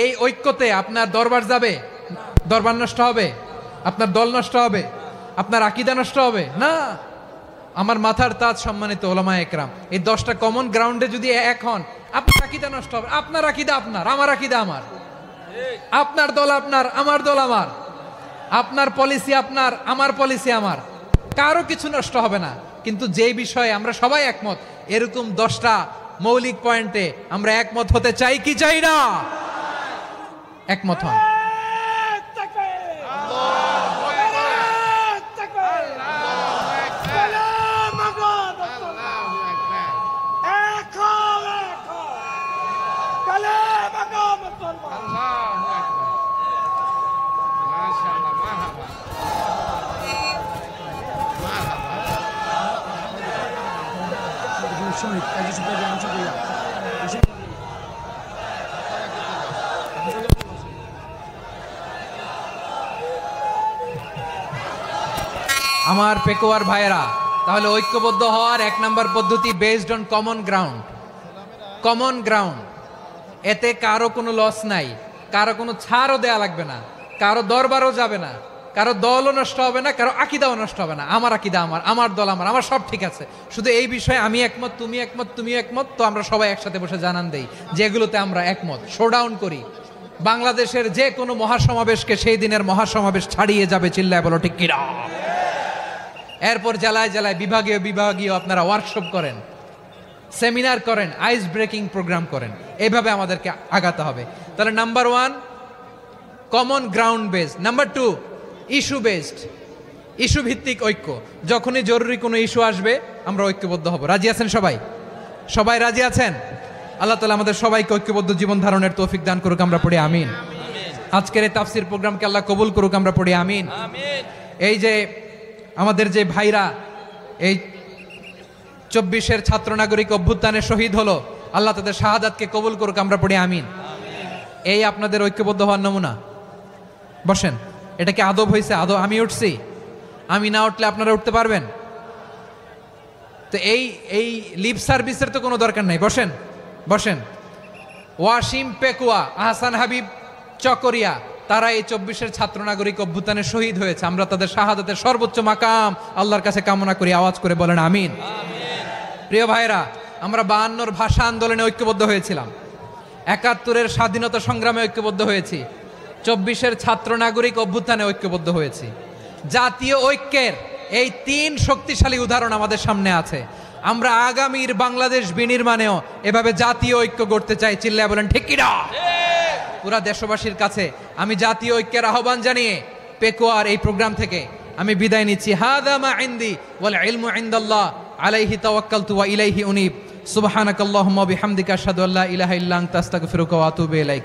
Speaker 2: এই ঐক্যতে আপনার দরবার যাবে? দরবার নষ্ট হবে? আপনার দল নষ্ট হবে? আপনার আকীদা নষ্ট হবে না? আমার মাথার তাজ সম্মানিত ওলামায়ে একরাম, এই 10টা কমন গ্রাউন্ডে যদি এক হন, আপনার আকীদা নষ্ট হবে? আপনার আকীদা আপনার, আমার আকীদা আমার, আপনার দল আপনার, আমার দল আমার, আপনার পলিসি আপনার, আমার পলিসি আমার, কারো কিছু নষ্ট হবে না। কিন্তু যে বিষয়ে আমরা সবাই একমত, এরকম 10টা মৌলিক পয়েন্টে আমরা একমত হতে চাই কি চাই না? একমত হন। আমার পেকুয়ার ভাইয়েরা, তাহলে ঐক্যবদ্ধ হওয়ার 1 নম্বর পদ্ধতি based on common ground. Common ground, এতে কারো কোনো লস নাই, কারো কোনো ছাড়ও দেয়া লাগবে না, কারো দরবারও যাবে না, কারো দলও নষ্ট হবে না, কারো আকিদাও নষ্ট হবে না। আমার আকিদা আমার দল আমার সব ঠিক আছে। শুধু এই বিষয়ে আমি একমত, তুমি একমত, তুমিও একমত, তো আমরা সবাই একসাথে বসে জানান দেই যে এগুলোতে আমরা একমত, শোডাউন করি। বাংলাদেশের যে কোনো মহাসমাবেশকে সেই দিনের মহাসমাবেশ ছাড়িয়ে যাবে, চিল্লায় বলো ঠিক কিনা। এরপর জেলায় জেলায় বিভাগীয় আপনারা ওয়ার্কশপ করেন, সেমিনার করেন, আইস ব্রেকিং প্রোগ্রাম করেন। এইভাবে আমাদেরকে আগাতে হবে। তাহলে number 1 common ground based, number 2 issue based, issue ভিত্তিক ঐক্য। যখনই জরুরি কোনো ইস্যু আসবে আমরা ঐক্যবদ্ধ হব। রাজি আছেন সবাই? সবাই রাজি আছেন? আল্লাহ তাআলা আমাদের সবাইকে ঐক্যবদ্ধ জীবন ধারণের তৌফিক দান করুক, আমরা পড়ি আমিন। আজকের এই তাফসীর প্রোগ্রামকে আল্লাহ কবুল করুক, আমরা পড়ি আমিন। এই যে আমাদের যে ভাইরা এই 24-এর ছাত্র নাগরিক অভ্যুত্থানে শহীদ হলো, আল্লাহ তাদের শাহাদাতকে কবুল করুক, আমরা পড়ি আমিন। এই আপনাদের ঐক্যবদ্ধ হওয়ার নমুনা। বসেন, এটা কি আদব হয়েছে? আদব আমি উঠছি, আমি না উঠলে আপনারা উঠতে পারবেন? তো এই লিপ সার্ভিসের তো কোনো দরকার নাই। বসেন বসেন। ওয়াসিম পেকুয়া, আহসান হাবিব চকরিয়া, তারা এই 24-এর ছাত্র নাগরিক অভ্যুত্থানে শহীদ হয়েছে। আমরা তাদের শাহাদাতের সর্বোচ্চ মাকাম আল্লাহর কাছে কামনা করি। আওয়াজ করে বলেন আমিন। প্রিয় ভাইরা, আমরা 52-র ভাষা আন্দোলনে ঐক্যবদ্ধ হয়েছিলাম, 71-এর স্বাধীনতা সংগ্রামে ঐক্যবদ্ধ হয়েছি, 24-এর ছাত্র নাগরিক অভ্যুত্থানে ঐক্যবদ্ধ হয়েছি। জাতীয় ঐক্যের এই 3 শক্তিশালী উদাহরণ আমাদের সামনে আছে। আমরা আগামীর বাংলাদেশ বিনির্মাণেও এভাবে জাতীয় ঐক্য গড়তে চাই। চিল্লায় বলেন ঠিক কিনা। পুরা দেশবাসীর কাছে আমি জাতীয় ঐক্যের আহ্বান জানিয়ে পেকুয়ার এই প্রোগ্রাম থেকে আমি বিদায় নিচ্ছি। হাদা মা ইনদি ওয়াল ইলমু ইনদাল্লাহ আলাইহি তাওয়াক্কালতু ওয়া ইলাইহি উনীব। সুবহানাকাল্লাহুম্মা ওয়া বিহামদিকা আশহাদু আল্লা ইলাহা ইল্লা আনতা আস্তাগফিরুকা ওয়া আতুবু ইলাইক।